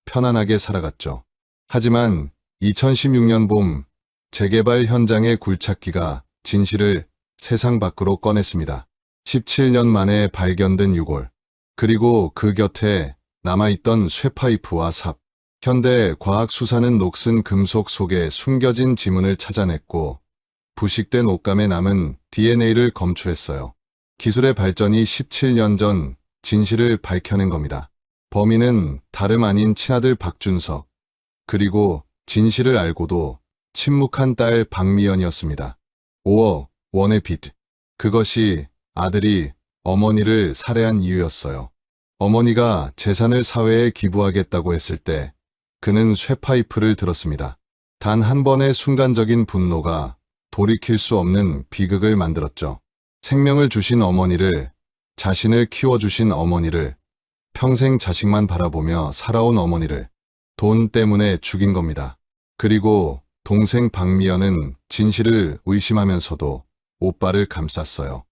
편안하게 살아갔죠. 하지만 2016년 봄 재개발 현장의 굴착기가 진실을 세상 밖으로 꺼냈습니다. 17년 만에 발견된 유골, 그리고 그 곁에 남아있던 쇠파이프와 삽. 현대 과학 수사는 녹슨 금속 속에 숨겨진 지문을 찾아냈고 부식된 옷감에 남은 DNA를 검출했어요. 기술의 발전이 17년 전 진실을 밝혀낸 겁니다. 범인은 다름 아닌 친아들 박준석, 그리고 진실을 알고도 침묵한 딸 박미연이었습니다. 5억 원의 빚. 그것이 아들이 어머니를 살해한 이유였어요. 어머니가 재산을 사회에 기부하겠다고 했을 때 그는 쇠파이프를 들었습니다. 단 한 번의 순간적인 분노가 돌이킬 수 없는 비극을 만들었죠. 생명을 주신 어머니를, 자신을 키워주신 어머니를, 평생 자식만 바라보며 살아온 어머니를 돈 때문에 죽인 겁니다. 그리고 동생 박미연은 진실을 의심하면서도 오빠를 감쌌어요.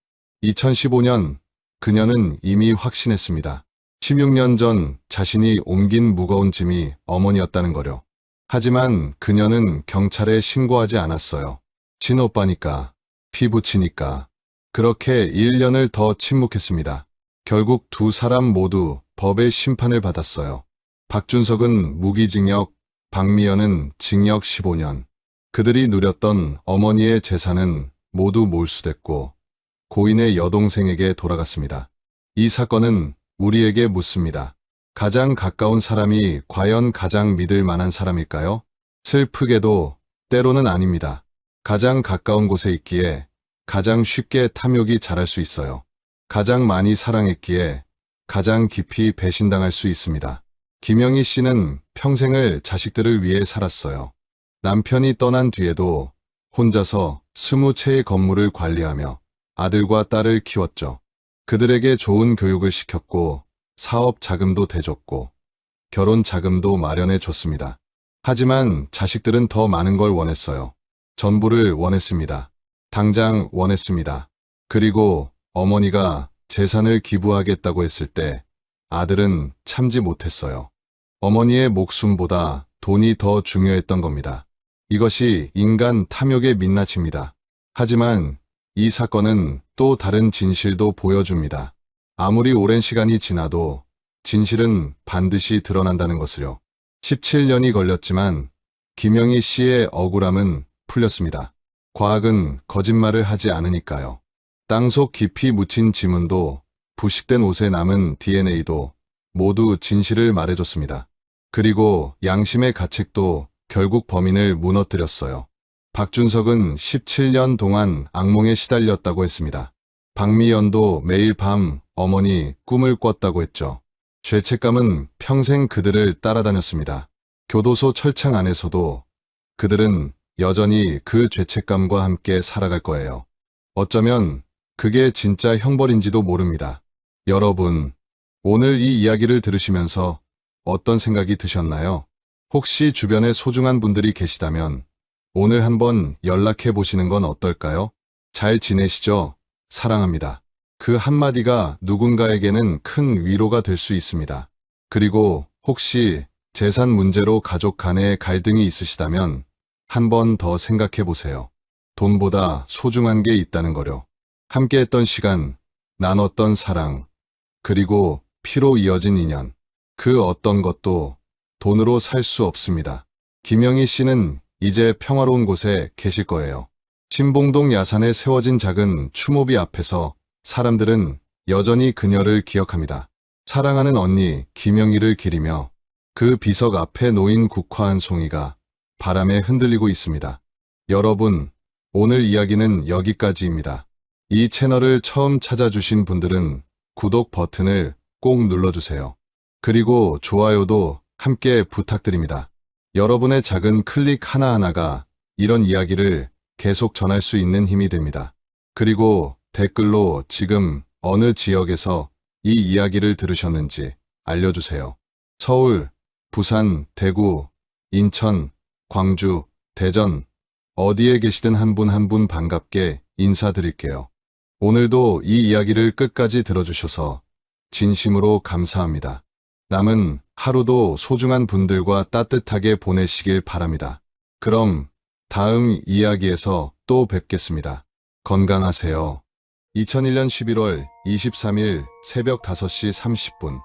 2015년 그녀는 이미 확신했습니다. 16년 전 자신이 옮긴 무거운 짐이 어머니였다는 거요. 하지만 그녀는 경찰에 신고하지 않았어요. 친오빠니까, 피부치니까. 그렇게 1년을 더 침묵했습니다. 결국 두 사람 모두 법의 심판을 받았어요. 박준석은 무기징역, 박미연은 징역 15년. 그들이 누렸던 어머니의 재산은 모두 몰수됐고 고인의 여동생에게 돌아갔습니다. 이 사건은 우리에게 묻습니다. 가장 가까운 사람이 과연 가장 믿을 만한 사람일까요? 슬프게도 때로는 아닙니다. 가장 가까운 곳에 있기에 가장 쉽게 탐욕이 자랄 수 있어요. 가장 많이 사랑했기에 가장 깊이 배신당할 수 있습니다. 김영희 씨는 평생을 자식들을 위해 살았어요. 남편이 떠난 뒤에도 혼자서 20채의 건물을 관리하며 아들과 딸을 키웠죠. 그들에게 좋은 교육을 시켰고 사업 자금도 대줬고 결혼 자금도 마련해 줬습니다. 하지만 자식들은 더 많은 걸 원했어요. 전부를 원했습니다. 당장 원했습니다. 그리고 어머니가 재산을 기부하겠다고 했을 때 아들은 참지 못했어요. 어머니의 목숨보다 돈이 더 중요했던 겁니다. 이것이 인간 탐욕의 민낯입니다. 하지만 이 사건은 또 다른 진실도 보여줍니다. 아무리 오랜 시간이 지나도 진실은 반드시 드러난다는 것을요. 17년이 걸렸지만 김영희 씨의 억울함은 풀렸습니다. 과학은 거짓말을 하지 않으니까요. 땅속 깊이 묻힌 지문도 부식된 옷에 남은 DNA도 모두 진실을 말해줬습니다. 그리고 양심의 가책도 결국 범인을 무너뜨렸어요. 박준석은 17년 동안 악몽에 시달렸다고 했습니다. 박미연도 매일 밤 어머니 꿈을 꿨다고 했죠. 죄책감은 평생 그들을 따라다녔습니다. 교도소 철창 안에서도 그들은 여전히 그 죄책감과 함께 살아갈 거예요. 어쩌면 그게 진짜 형벌인지도 모릅니다. 여러분, 오늘 이 이야기를 들으시면서 어떤 생각이 드셨나요? 혹시 주변에 소중한 분들이 계시다면 오늘 한번 연락해 보시는 건 어떨까요? 잘 지내시죠? 사랑합니다. 그 한마디가 누군가에게는 큰 위로가 될 수 있습니다. 그리고 혹시 재산 문제로 가족 간의 갈등이 있으시다면 한 번 더 생각해 보세요. 돈보다 소중한 게 있다는 거요. 함께했던 시간, 나눴던 사랑, 그리고 피로 이어진 인연. 그 어떤 것도 돈으로 살 수 없습니다. 김영희 씨는 이제 평화로운 곳에 계실 거예요. 신봉동 야산에 세워진 작은 추모비 앞에서 사람들은 여전히 그녀를 기억합니다. 사랑하는 언니 김영희를 기리며 그 비석 앞에 놓인 국화 한 송이가 바람에 흔들리고 있습니다. 여러분, 오늘 이야기는 여기까지입니다. 이 채널을 처음 찾아주신 분들은 구독 버튼을 꼭 눌러주세요. 그리고 좋아요도 함께 부탁드립니다. 여러분의 작은 클릭 하나하나가 이런 이야기를 계속 전할 수 있는 힘이 됩니다. 그리고 댓글로 지금 어느 지역에서 이 이야기를 들으셨는지 알려주세요. 서울, 부산, 대구, 인천, 광주, 대전, 어디에 계시든 한 분 한 분 반갑게 인사드릴게요. 오늘도 이 이야기를 끝까지 들어주셔서 진심으로 감사합니다. 남은 하루도 소중한 분들과 따뜻하게 보내시길 바랍니다. 그럼 다음 이야기에서 또 뵙겠습니다. 건강하세요. 2001년 11월 23일 새벽 5시 30분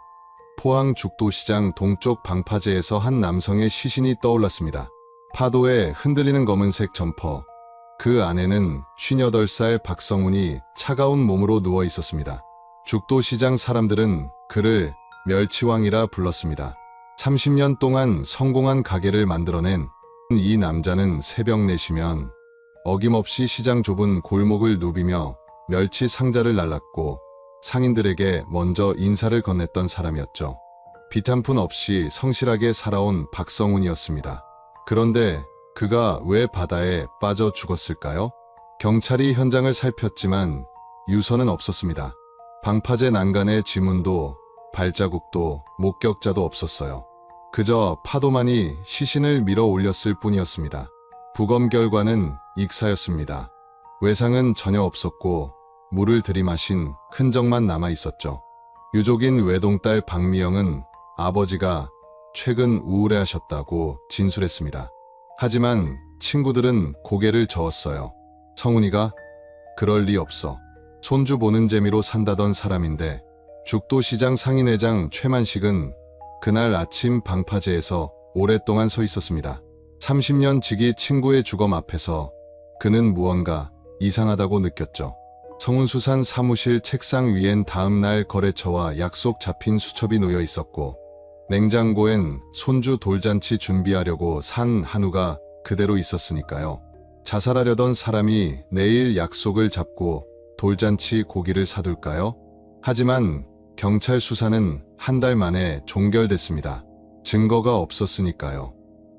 포항 죽도시장 동쪽 방파제에서 한 남성의 시신이 떠올랐습니다. 파도에 흔들리는 검은색 점퍼, 그 안에는 58살 박성훈이 차가운 몸으로 누워 있었습니다. 죽도시장 사람들은 그를 멸치왕이라 불렀습니다. 30년 동안 성공한 가게를 만들어낸 이 남자는 새벽 4시면 어김없이 시장 좁은 골목을 누비며 멸치 상자를 날랐고 상인들에게 먼저 인사를 건넸던 사람이었죠. 빛 한 푼 없이 성실하게 살아온 박성훈이었습니다. 그런데 그가 왜 바다에 빠져 죽었을까요? 경찰이 현장을 살폈지만 유서는 없었습니다. 방파제 난간의 지문도 발자국도 목격자도 없었어요. 그저 파도만이 시신을 밀어 올렸을 뿐이었습니다. 부검 결과는 익사였습니다. 외상은 전혀 없었고 물을 들이마신 흔적만 남아 있었죠. 유족인 외동딸 박미영은 아버지가 최근 우울해하셨다고 진술했습니다. 하지만 친구들은 고개를 저었어요. 성훈이가? 그럴 리 없어. 손주 보는 재미로 산다던 사람인데. 죽도시장 상인회장 최만식은 그날 아침 방파제에서 오랫동안 서 있었습니다. 30년 지기 친구의 주검 앞에서 그는 무언가 이상하다고 느꼈죠. 성운수산 사무실 책상 위엔 다음날 거래처와 약속 잡힌 수첩이 놓여 있었고 냉장고엔 손주 돌잔치 준비하려고 산 한우가 그대로 있었으니까요. 자살하려던 사람이 내일 약속을 잡고 돌잔치 고기를 사둘까요? 하지만 경찰 수사는 한 달 만에 종결됐습니다. 증거가 없었으니까요.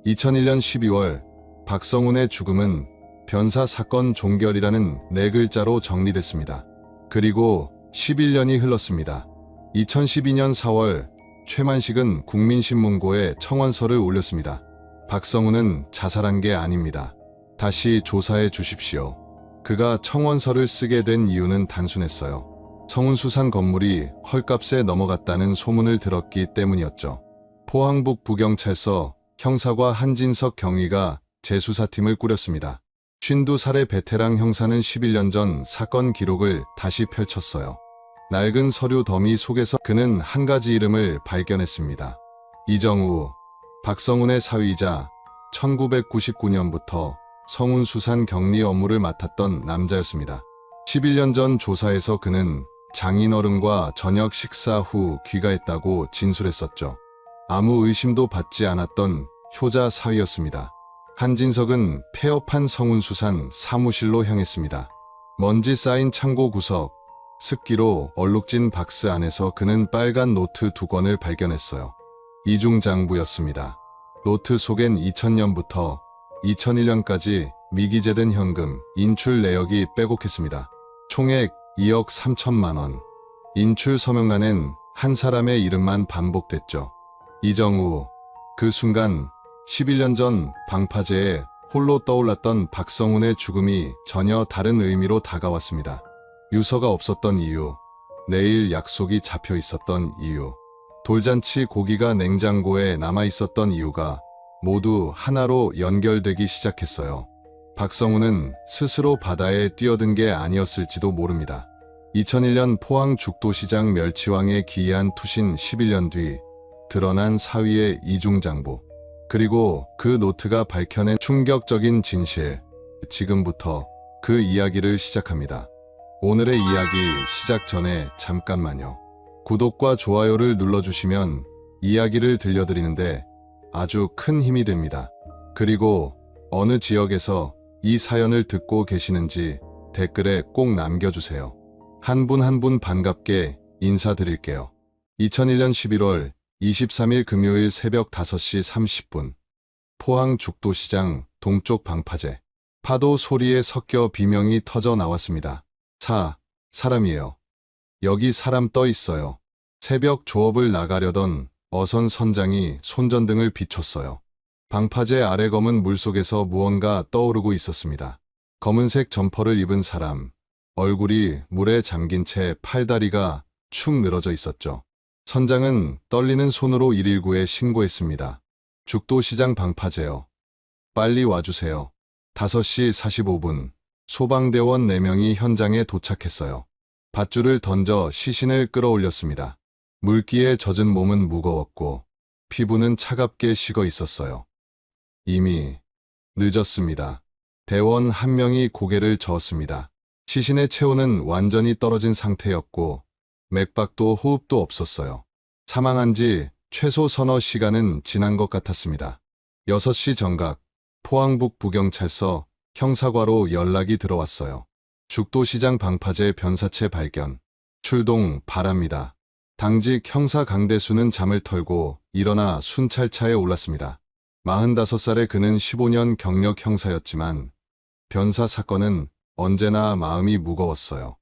2001년 12월 박성훈의 죽음은 변사 사건 종결이라는 4글자로 정리됐습니다. 그리고 11년이 흘렀습니다. 2012년 4월 최만식은 국민신문고에 청원서를 올렸습니다. 박성훈은 자살한 게 아닙니다. 다시 조사해 주십시오. 그가 청원서를 쓰게 된 이유는 단순했어요. 성운수산 건물이 헐값에 넘어갔다는 소문을 들었기 때문이었죠. 포항북 부경찰서 형사과 한진석 경위가 재수사팀을 꾸렸습니다. 52살의 베테랑 형사는 11년 전 사건 기록을 다시 펼쳤어요. 낡은 서류 더미 속에서 그는 한 가지 이름을 발견했습니다. 이정우, 박성훈의 사위이자 1999년부터 성운수산 격리 업무를 맡았던 남자였습니다. 11년 전 조사에서 그는 장인어른과 저녁 식사 후 귀가했다고 진술했었죠. 아무 의심도 받지 않았던 효자 사위였습니다. 한진석은 폐업한 성운수산 사무실로 향했습니다. 먼지 쌓인 창고 구석, 습기로 얼룩진 박스 안에서 그는 빨간 노트 2권을 발견했어요. 이중장부였습니다. 노트 속엔 2000년부터 2001년까지 미기재된 현금, 인출 내역이 빼곡했습니다. 총액 2억 3천만 원. 인출 서명란엔 한 사람의 이름만 반복됐죠. 이정우. 그 순간 11년 전 방파제에 홀로 떠올랐던 박성훈의 죽음이 전혀 다른 의미로 다가왔습니다. 유서가 없었던 이유, 내일 약속이 잡혀 있었던 이유, 돌잔치 고기가 냉장고에 남아 있었던 이유가 모두 하나로 연결되기 시작했어요. 박성훈은 스스로 바다에 뛰어든 게 아니었을지도 모릅니다. 2001년 포항 죽도시장 멸치왕에 기이한 투신 11년 뒤 드러난 사위의 이중장부, 그리고 그 노트가 밝혀낸 충격적인 진실. 지금부터 그 이야기를 시작합니다. 오늘의 이야기 시작 전에 잠깐만요. 구독과 좋아요를 눌러주시면 이야기를 들려드리는데 아주 큰 힘이 됩니다. 그리고 어느 지역에서 이 사연을 듣고 계시는지 댓글에 꼭 남겨주세요. 한 분 한 분 반갑게 인사드릴게요. 2001년 11월 23일 금요일 새벽 5시 30분 포항 죽도시장 동쪽 방파제. 파도 소리에 섞여 비명이 터져 나왔습니다. 사람이에요. 여기 사람 떠 있어요. 새벽 조업을 나가려던 어선 선장이 손전등을 비췄어요. 방파제 아래 검은 물속에서 무언가 떠오르고 있었습니다. 검은색 점퍼를 입은 사람, 얼굴이 물에 잠긴 채 팔다리가 축 늘어져 있었죠. 선장은 떨리는 손으로 119에 신고했습니다. 죽도시장 방파제요. 빨리 와주세요. 5시 45분, 소방대원 4명이 현장에 도착했어요. 밧줄을 던져 시신을 끌어올렸습니다. 물기에 젖은 몸은 무거웠고 피부는 차갑게 식어 있었어요. 이미 늦었습니다. 대원 한 명이 고개를 저었습니다. 시신의 체온은 완전히 떨어진 상태였고 맥박도 호흡도 없었어요. 사망한 지 최소 서너 시간은 지난 것 같았습니다. 6시 정각, 포항북 부경찰서 형사과로 연락이 들어왔어요. 죽도시장 방파제 변사체 발견. 출동 바랍니다. 당직 형사 강대수는 잠을 털고 일어나 순찰차에 올랐습니다. 45살의 그는 15년 경력 형사였지만 변사 사건은 언제나 마음이 무거웠어요.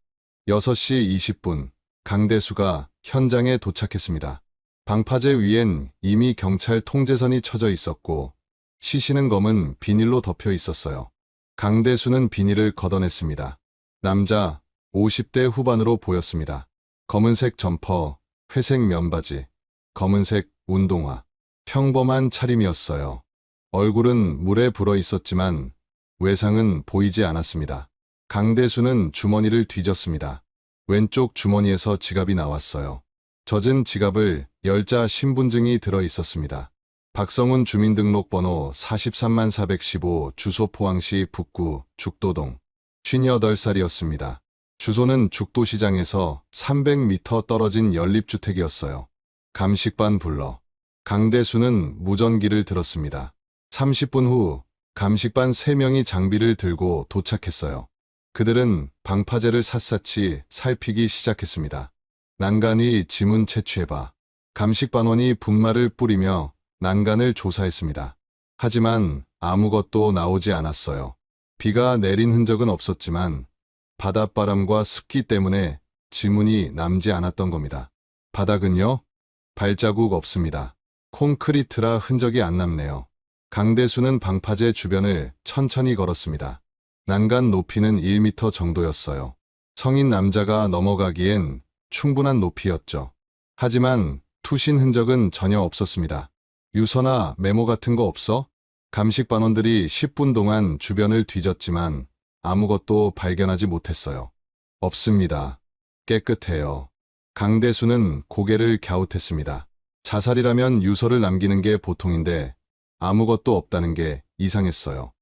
6시 20분, 강대수가 현장에 도착했습니다. 방파제 위엔 이미 경찰 통제선이 쳐져 있었고 시신은 검은 비닐로 덮여 있었어요. 강대수는 비닐을 걷어냈습니다. 남자 50대 후반으로 보였습니다. 검은색 점퍼, 회색 면바지, 검은색 운동화. 평범한 차림이었어요. 얼굴은 물에 불어 있었지만 외상은 보이지 않았습니다. 강대수는 주머니를 뒤졌습니다. 왼쪽 주머니에서 지갑이 나왔어요. 젖은 지갑을 열자 신분증이 들어 있었습니다. 박성훈 주민등록번호 43415, 주소 포항시 북구 죽도동. 58살이었습니다. 주소는 죽도시장에서 300m 떨어진 연립주택이었어요. 감식반 불러. 강대수는 무전기를 들었습니다. 30분 후 감식반 3명이 장비를 들고 도착했어요. 그들은 방파제를 샅샅이 살피기 시작했습니다. 난간위 지문 채취해봐. 감식반원이 분말을 뿌리며 난간을 조사했습니다. 하지만 아무것도 나오지 않았어요. 비가 내린 흔적은 없었지만 바닷바람과 습기 때문에 지문이 남지 않았던 겁니다. 바닥은요? 발자국 없습니다. 콘크리트라 흔적이 안 남네요. 강대수는 방파제 주변을 천천히 걸었습니다. 난간 높이는 1m 정도였어요. 성인 남자가 넘어가기엔 충분한 높이였죠. 하지만 투신 흔적은 전혀 없었습니다. 유서나 메모 같은 거 없어? 감식반원들이 10분 동안 주변을 뒤졌지만 아무것도 발견하지 못했어요. 없습니다. 깨끗해요. 강대수는 고개를 갸웃했습니다. 자살이라면 유서를 남기는 게 보통인데 아무것도 없다는 게 이상했어요.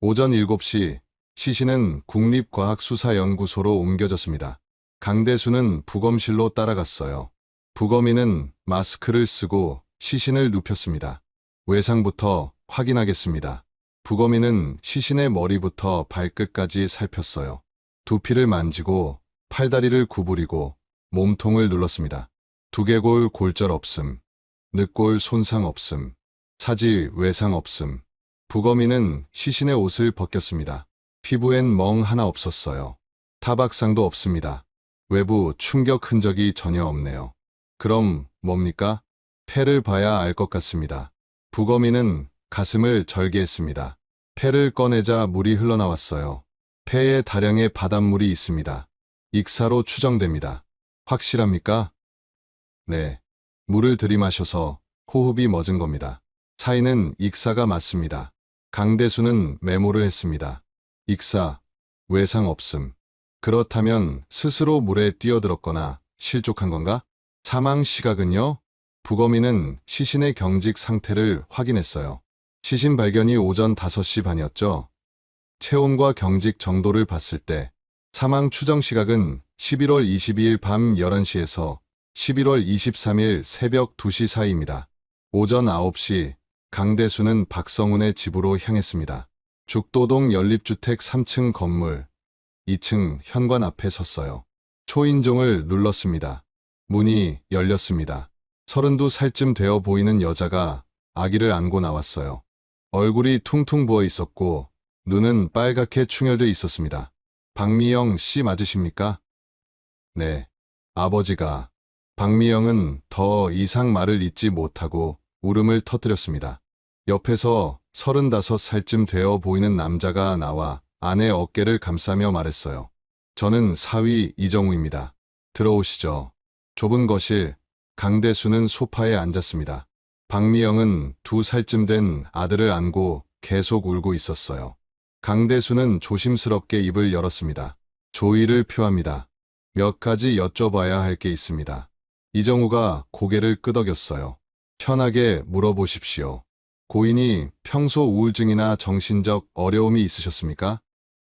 오전 7시 시신은 국립과학수사연구소로 옮겨졌습니다. 강대수는 부검실로 따라갔어요. 부검인은 마스크를 쓰고 시신을 눕혔습니다. 외상부터 확인하겠습니다. 부검인은 시신의 머리부터 발끝까지 살폈어요. 두피를 만지고 팔다리를 구부리고 몸통을 눌렀습니다. 두개골 골절 없음, 늑골 손상 없음, 사지 외상 없음. 부검인은 시신의 옷을 벗겼습니다. 피부엔 멍 하나 없었어요. 타박상도 없습니다. 외부 충격 흔적이 전혀 없네요. 그럼 뭡니까? 폐를 봐야 알 것 같습니다. 부검인은 가슴을 절개했습니다. 폐를 꺼내자 물이 흘러나왔어요. 폐에 다량의 바닷물이 있습니다. 익사로 추정됩니다. 확실합니까? 네. 물을 들이마셔서 호흡이 멎은 겁니다. 사인은 익사가 맞습니다. 강대수는 메모를 했습니다. 익사, 외상 없음. 그렇다면 스스로 물에 뛰어들었거나 실족한 건가? 사망 시각은요? 부검인은 시신의 경직 상태를 확인했어요. 시신 발견이 오전 5시 반이었죠. 체온과 경직 정도를 봤을 때 사망 추정 시각은 11월 22일 밤 11시에서 11월 23일 새벽 2시 사이입니다. 오전 9시 강대수는 박성훈의 집으로 향했습니다. 죽도동 연립주택 3층 건물 2층 현관 앞에 섰어요. 초인종을 눌렀습니다. 문이 열렸습니다. 32살쯤 되어 보이는 여자가 아기를 안고 나왔어요. 얼굴이 퉁퉁 부어 있었고 눈은 빨갛게 충혈돼 있었습니다. 박미영 씨 맞으십니까? 네. 아버지가. 박미영은 더 이상 말을 잇지 못하고 울음을 터뜨렸습니다. 옆에서 35살쯤 되어 보이는 남자가 나와 아내 어깨를 감싸며 말했어요. 저는 사위 이정우입니다. 들어오시죠. 좁은 거실, 강대수는 소파에 앉았습니다. 박미영은 2살쯤 된 아들을 안고 계속 울고 있었어요. 강대수는 조심스럽게 입을 열었습니다. 조의를 표합니다. 몇 가지 여쭤봐야 할 게 있습니다. 이정우가 고개를 끄덕였어요. 편하게 물어보십시오. 고인이 평소 우울증이나 정신적 어려움이 있으셨습니까?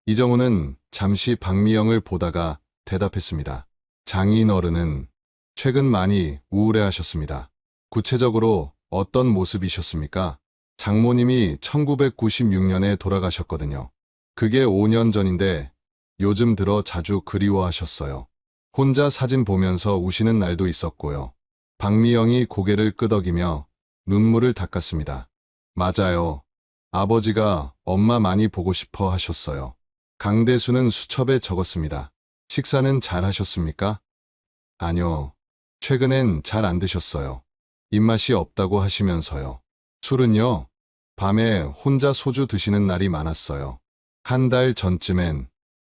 이정우는 잠시 박미영을 보다가 대답했습니다. 장인 어른은 최근 많이 우울해하셨습니다. 구체적으로 어떤 모습이셨습니까? 장모님이 1996년에 돌아가셨거든요. 그게 5년 전인데 요즘 들어 자주 그리워하셨어요. 혼자 사진 보면서 우시는 날도 있었고요. 박미영이 고개를 끄덕이며 눈물을 닦았습니다. 맞아요. 아버지가 엄마 많이 보고 싶어 하셨어요. 강대수는 수첩에 적었습니다. 식사는 잘 하셨습니까? 아니요. 최근엔 잘 안 드셨어요. 입맛이 없다고 하시면서요. 술은요? 밤에 혼자 소주 드시는 날이 많았어요. 한 달 전쯤엔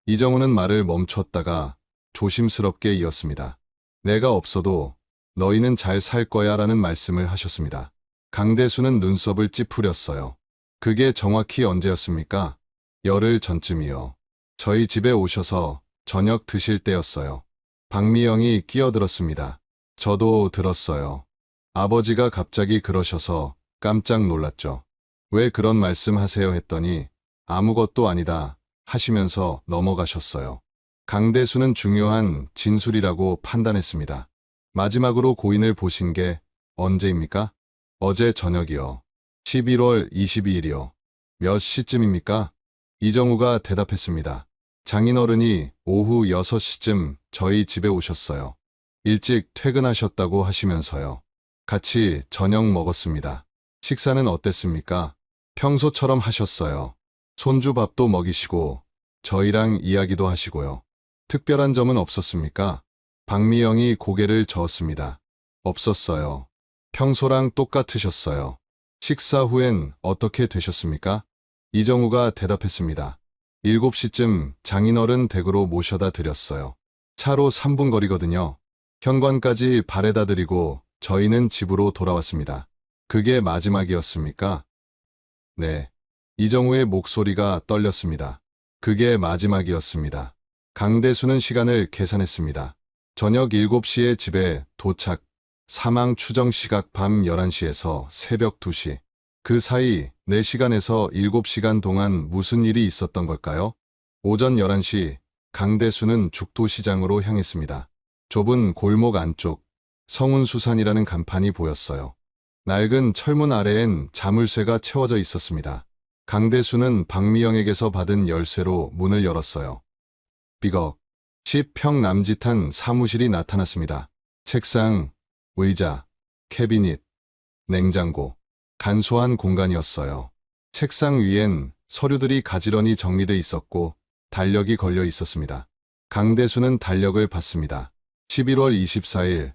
이정우는 말을 멈췄다가 조심스럽게 이었습니다. 내가 없어도 너희는 잘 살 거야 라는 말씀을 하셨습니다. 강대수는 눈썹을 찌푸렸어요. 그게 정확히 언제였습니까? 열흘 전쯤이요. 저희 집에 오셔서 저녁 드실 때였어요. 박미영이 끼어들었습니다. 저도 들었어요. 아버지가 갑자기 그러셔서 깜짝 놀랐죠. 왜 그런 말씀 하세요 했더니 아무것도 아니다 하시면서 넘어가셨어요. 강대수는 중요한 진술이라고 판단했습니다. 마지막으로 고인을 보신 게 언제입니까? 어제 저녁이요. 11월 22일이요. 몇 시쯤입니까? 이정우가 대답했습니다. 장인어른이 오후 6시쯤 저희 집에 오셨어요. 일찍 퇴근하셨다고 하시면서요. 같이 저녁 먹었습니다. 식사는 어땠습니까? 평소처럼 하셨어요. 손주 밥도 먹이시고 저희랑 이야기도 하시고요. 특별한 점은 없었습니까? 박미영이 고개를 저었습니다. 없었어요. 평소랑 똑같으셨어요. 식사 후엔 어떻게 되셨습니까? 이정우가 대답했습니다. 7시쯤 장인어른 댁으로 모셔다 드렸어요. 차로 3분 거리거든요. 현관까지 바래다 드리고 저희는 집으로 돌아왔습니다. 그게 마지막이었습니까? 네. 이정우의 목소리가 떨렸습니다. 그게 마지막이었습니다. 강대수는 시간을 계산했습니다. 저녁 7시에 집에 도착, 사망 추정 시각 밤 11시에서 새벽 2시. 그 사이 4시간에서 7시간 동안 무슨 일이 있었던 걸까요? 오전 11시, 강대수는 죽도시장으로 향했습니다. 좁은 골목 안쪽, 성운수산이라는 간판이 보였어요. 낡은 철문 아래엔 자물쇠가 채워져 있었습니다. 강대수는 박미영에게서 받은 열쇠로 문을 열었어요. 삐걱. 10평 남짓한 사무실이 나타났습니다. 책상, 의자, 캐비닛, 냉장고. 간소한 공간이었어요. 책상 위엔 서류들이 가지런히 정리돼 있었고 달력이 걸려 있었습니다. 강대수는 달력을 봤습니다. 11월 24일,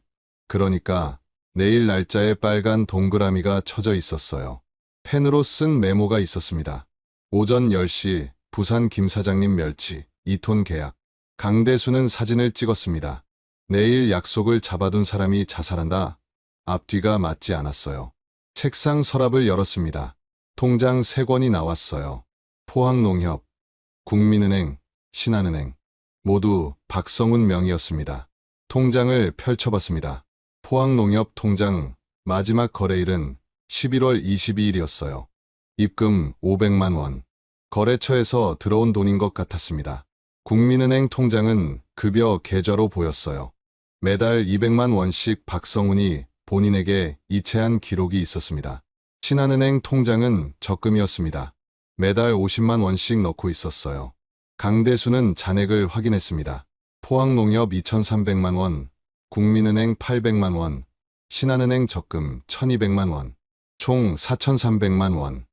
그러니까 내일 날짜에 빨간 동그라미가 쳐져 있었어요. 펜으로 쓴 메모가 있었습니다. 오전 10시 부산 김 사장님 멸치 2톤 계약. 강대수는 사진을 찍었습니다. 내일 약속을 잡아둔 사람이 자살한다. 앞뒤가 맞지 않았어요. 책상 서랍을 열었습니다. 통장 3권이 나왔어요. 포항농협, 국민은행, 신한은행. 모두 박성훈 명의였습니다. 통장을 펼쳐봤습니다. 포항농협 통장 마지막 거래일은 11월 22일이었어요. 입금 500만 원. 거래처에서 들어온 돈인 것 같았습니다. 국민은행 통장은 급여 계좌로 보였어요. 매달 200만 원씩 박성훈이 본인에게 이체한 기록이 있었습니다. 신한은행 통장은 적금이었습니다. 매달 50만 원씩 넣고 있었어요. 강대수는 잔액을 확인했습니다. 포항농협 2,300만 원, 국민은행 800만 원, 신한은행 적금 1,200만 원, 총 4,300만 원.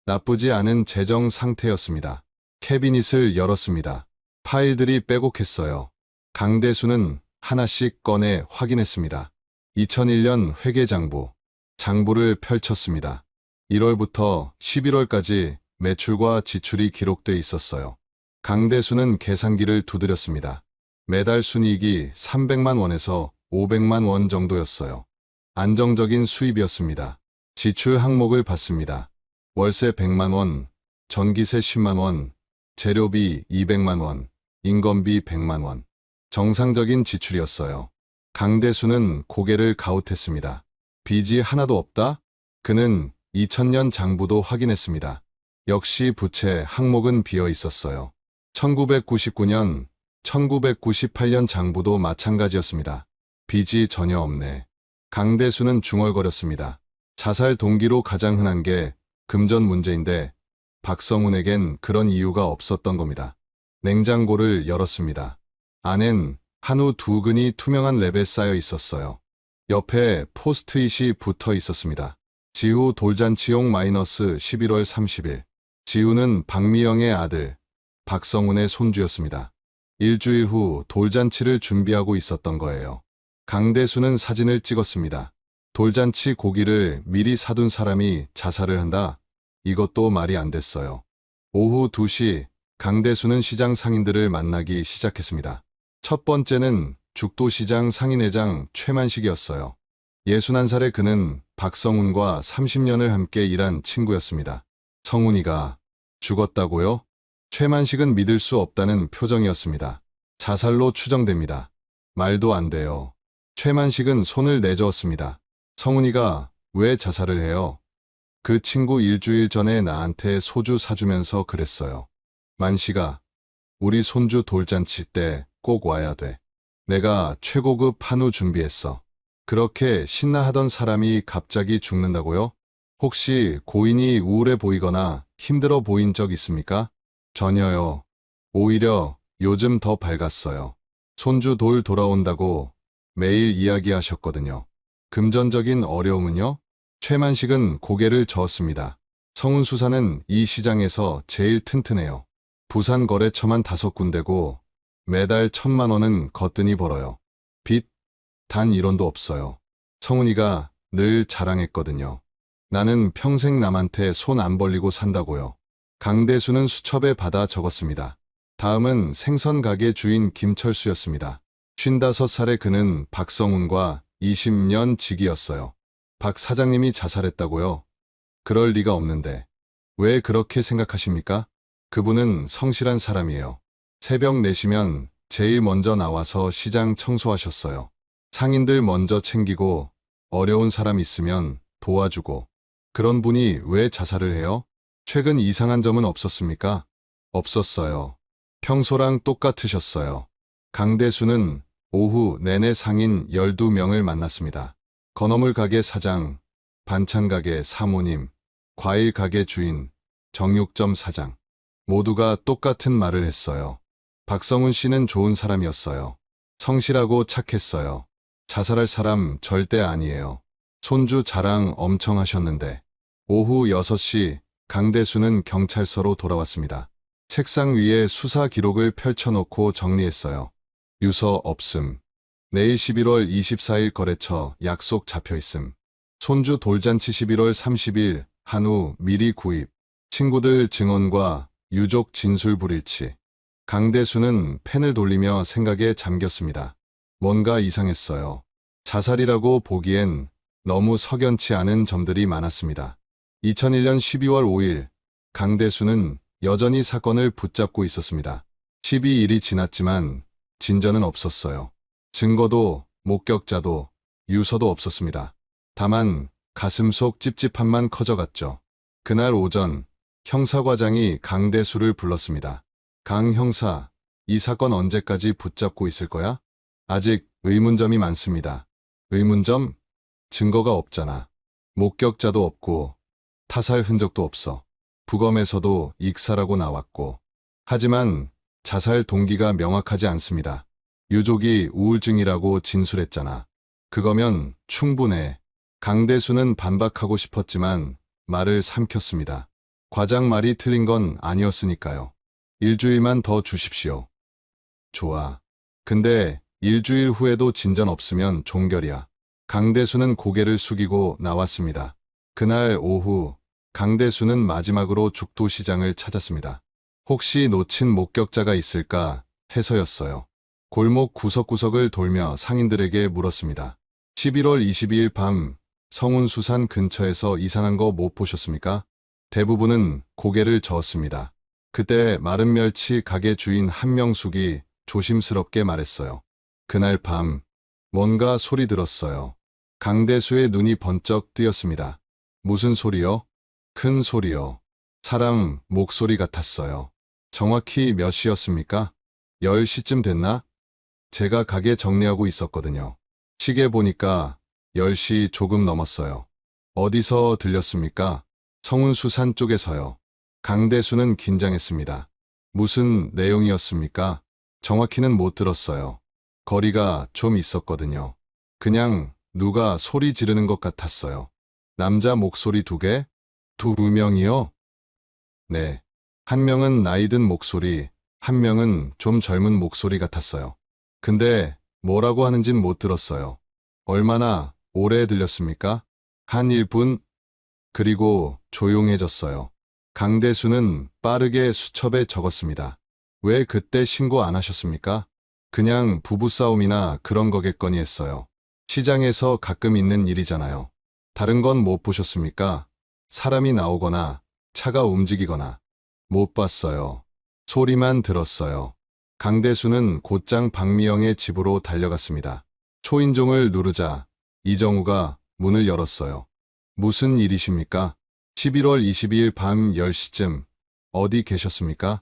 나쁘지 않은 재정 상태였습니다. 캐비닛을 열었습니다. 파일들이 빼곡했어요. 강대수는 하나씩 꺼내 확인했습니다. 2001년 회계장부. 장부를 펼쳤습니다. 1월부터 11월까지 매출과 지출이 기록돼 있었어요. 강대수는 계산기를 두드렸습니다. 매달 순이익이 300만 원에서 500만 원 정도였어요. 안정적인 수입이었습니다. 지출 항목을 봤습니다. 월세 100만 원, 전기세 10만 원, 재료비 200만 원, 인건비 100만 원. 정상적인 지출이었어요. 강대수는 고개를 가웃했습니다. 빚이 하나도 없다? 그는 2000년 장부도 확인했습니다. 역시 부채 항목은 비어 있었어요. 1999년, 1998년 장부도 마찬가지였습니다. 빚이 전혀 없네. 강대수는 중얼거렸습니다. 자살 동기로 가장 흔한 게 금전 문제인데 박성훈에겐 그런 이유가 없었던 겁니다. 냉장고를 열었습니다. 안엔 한우 2근이 투명한 랩에 쌓여 있었어요. 옆에 포스트잇이 붙어 있었습니다. 지우 돌잔치용 -11월 30일. 지우는 박미영의 아들, 박성훈의 손주였습니다. 일주일 후 돌잔치를 준비하고 있었던 거예요. 강대수는 사진을 찍었습니다. 돌잔치 고기를 미리 사둔 사람이 자살을 한다? 이것도 말이 안 됐어요. 오후 2시 강대수는 시장 상인들을 만나기 시작했습니다. 첫 번째는 죽도시장 상인회장 최만식이었어요. 61살의 그는 박성훈과 30년을 함께 일한 친구였습니다. 성훈이가 죽었다고요? 최만식은 믿을 수 없다는 표정이었습니다. 자살로 추정됩니다. 말도 안 돼요. 최만식은 손을 내저었습니다. 성훈이가 왜 자살을 해요? 그 친구 일주일 전에 나한테 소주 사주면서 그랬어요. 만식아, 우리 손주 돌잔치 때 꼭 와야 돼. 내가 최고급 한우 준비했어. 그렇게 신나하던 사람이 갑자기 죽는다고요? 혹시 고인이 우울해 보이거나 힘들어 보인 적 있습니까? 전혀요. 오히려 요즘 더 밝았어요. 손주 돌 돌아온다고 매일 이야기하셨거든요. 금전적인 어려움은요? 최만식은 고개를 저었습니다. 성훈 수사는 이 시장에서 제일 튼튼해요. 부산 거래처만 5군데고 매달 1,000만 원은 거뜬히 벌어요. 빚? 단 1원도 없어요. 성훈이가 늘 자랑했거든요. 나는 평생 남한테 손 안 벌리고 산다고요. 강대수는 수첩에 받아 적었습니다. 다음은 생선 가게 주인 김철수였습니다. 55살의 그는 박성훈과 20년 지기였어요. 박 사장님이 자살했다고요? 그럴 리가 없는데. 왜 그렇게 생각하십니까? 그분은 성실한 사람이에요. 새벽 4시면 제일 먼저 나와서 시장 청소하셨어요. 상인들 먼저 챙기고 어려운 사람 있으면 도와주고. 그런 분이 왜 자살을 해요? 최근 이상한 점은 없었습니까? 없었어요. 평소랑 똑같으셨어요. 강대수는 오후 내내 상인 12명을 만났습니다. 건어물 가게 사장, 반찬 가게 사모님, 과일 가게 주인, 정육점 사장. 모두가 똑같은 말을 했어요. 박성훈 씨는 좋은 사람이었어요. 성실하고 착했어요. 자살할 사람 절대 아니에요. 손주 자랑 엄청 하셨는데. 오후 6시 강대수는 경찰서로 돌아왔습니다. 책상 위에 수사 기록을 펼쳐놓고 정리했어요. 유서 없음. 내일 11월 24일 거래처 약속 잡혀있음. 손주 돌잔치 11월 30일 한우 미리 구입. 친구들 증언과 유족 진술 불일치. 강대수는 펜을 돌리며 생각에 잠겼습니다. 뭔가 이상했어요. 자살이라고 보기엔 너무 석연치 않은 점들이 많았습니다. 2001년 12월 5일 강대수는 여전히 사건을 붙잡고 있었습니다. 12일이 지났지만 진전은 없었어요. 증거도 목격자도 유서도 없었습니다. 다만 가슴속 찝찝함만 커져갔죠. 그날 오전 형사과장이 강대수를 불렀습니다. 강 형사, 이 사건 언제까지 붙잡고 있을 거야? 아직 의문점이 많습니다. 의문점? 증거가 없잖아. 목격자도 없고 타살 흔적도 없어. 부검에서도 익사라고 나왔고. 하지만 자살 동기가 명확하지 않습니다. 유족이 우울증이라고 진술했잖아. 그거면 충분해. 강대수는 반박하고 싶었지만 말을 삼켰습니다. 과장 말이 틀린 건 아니었으니까요. 일주일만 더 주십시오. 좋아. 근데 일주일 후에도 진전 없으면 종결이야. 강대수는 고개를 숙이고 나왔습니다. 그날 오후 강대수는 마지막으로 죽도시장을 찾았습니다. 혹시 놓친 목격자가 있을까 해서였어요. 골목 구석구석을 돌며 상인들에게 물었습니다. 11월 22일 밤 성운수산 근처에서 이상한 거 못 보셨습니까? 대부분은 고개를 저었습니다. 그때 마른 멸치 가게 주인 한명숙이 조심스럽게 말했어요. 그날 밤 뭔가 소리 들었어요. 강대수의 눈이 번쩍 뜨였습니다. 무슨 소리요? 큰 소리요. 사람 목소리 같았어요. 정확히 몇 시였습니까? 10시쯤 됐나? 제가 가게 정리하고 있었거든요. 시계 보니까 10시 조금 넘었어요. 어디서 들렸습니까? 성운수산 쪽에서요. 강대수는 긴장했습니다. 무슨 내용이었습니까? 정확히는 못 들었어요. 거리가 좀 있었거든요. 그냥 누가 소리 지르는 것 같았어요. 남자 목소리 2개? 2명이요? 네. 한 명은 나이든 목소리, 한 명은 좀 젊은 목소리 같았어요. 근데 뭐라고 하는진 못 들었어요. 얼마나 오래 들렸습니까? 한 1분? 그리고 조용해졌어요. 강대수는 빠르게 수첩에 적었습니다. 왜 그때 신고 안 하셨습니까? 그냥 부부싸움이나 그런 거겠거니 했어요. 시장에서 가끔 있는 일이잖아요. 다른 건 못 보셨습니까? 사람이 나오거나 차가 움직이거나. 못 봤어요. 소리만 들었어요. 강대수는 곧장 박미영의 집으로 달려갔습니다. 초인종을 누르자 이정우가 문을 열었어요. 무슨 일이십니까? 11월 22일 밤 10시쯤 어디 계셨습니까?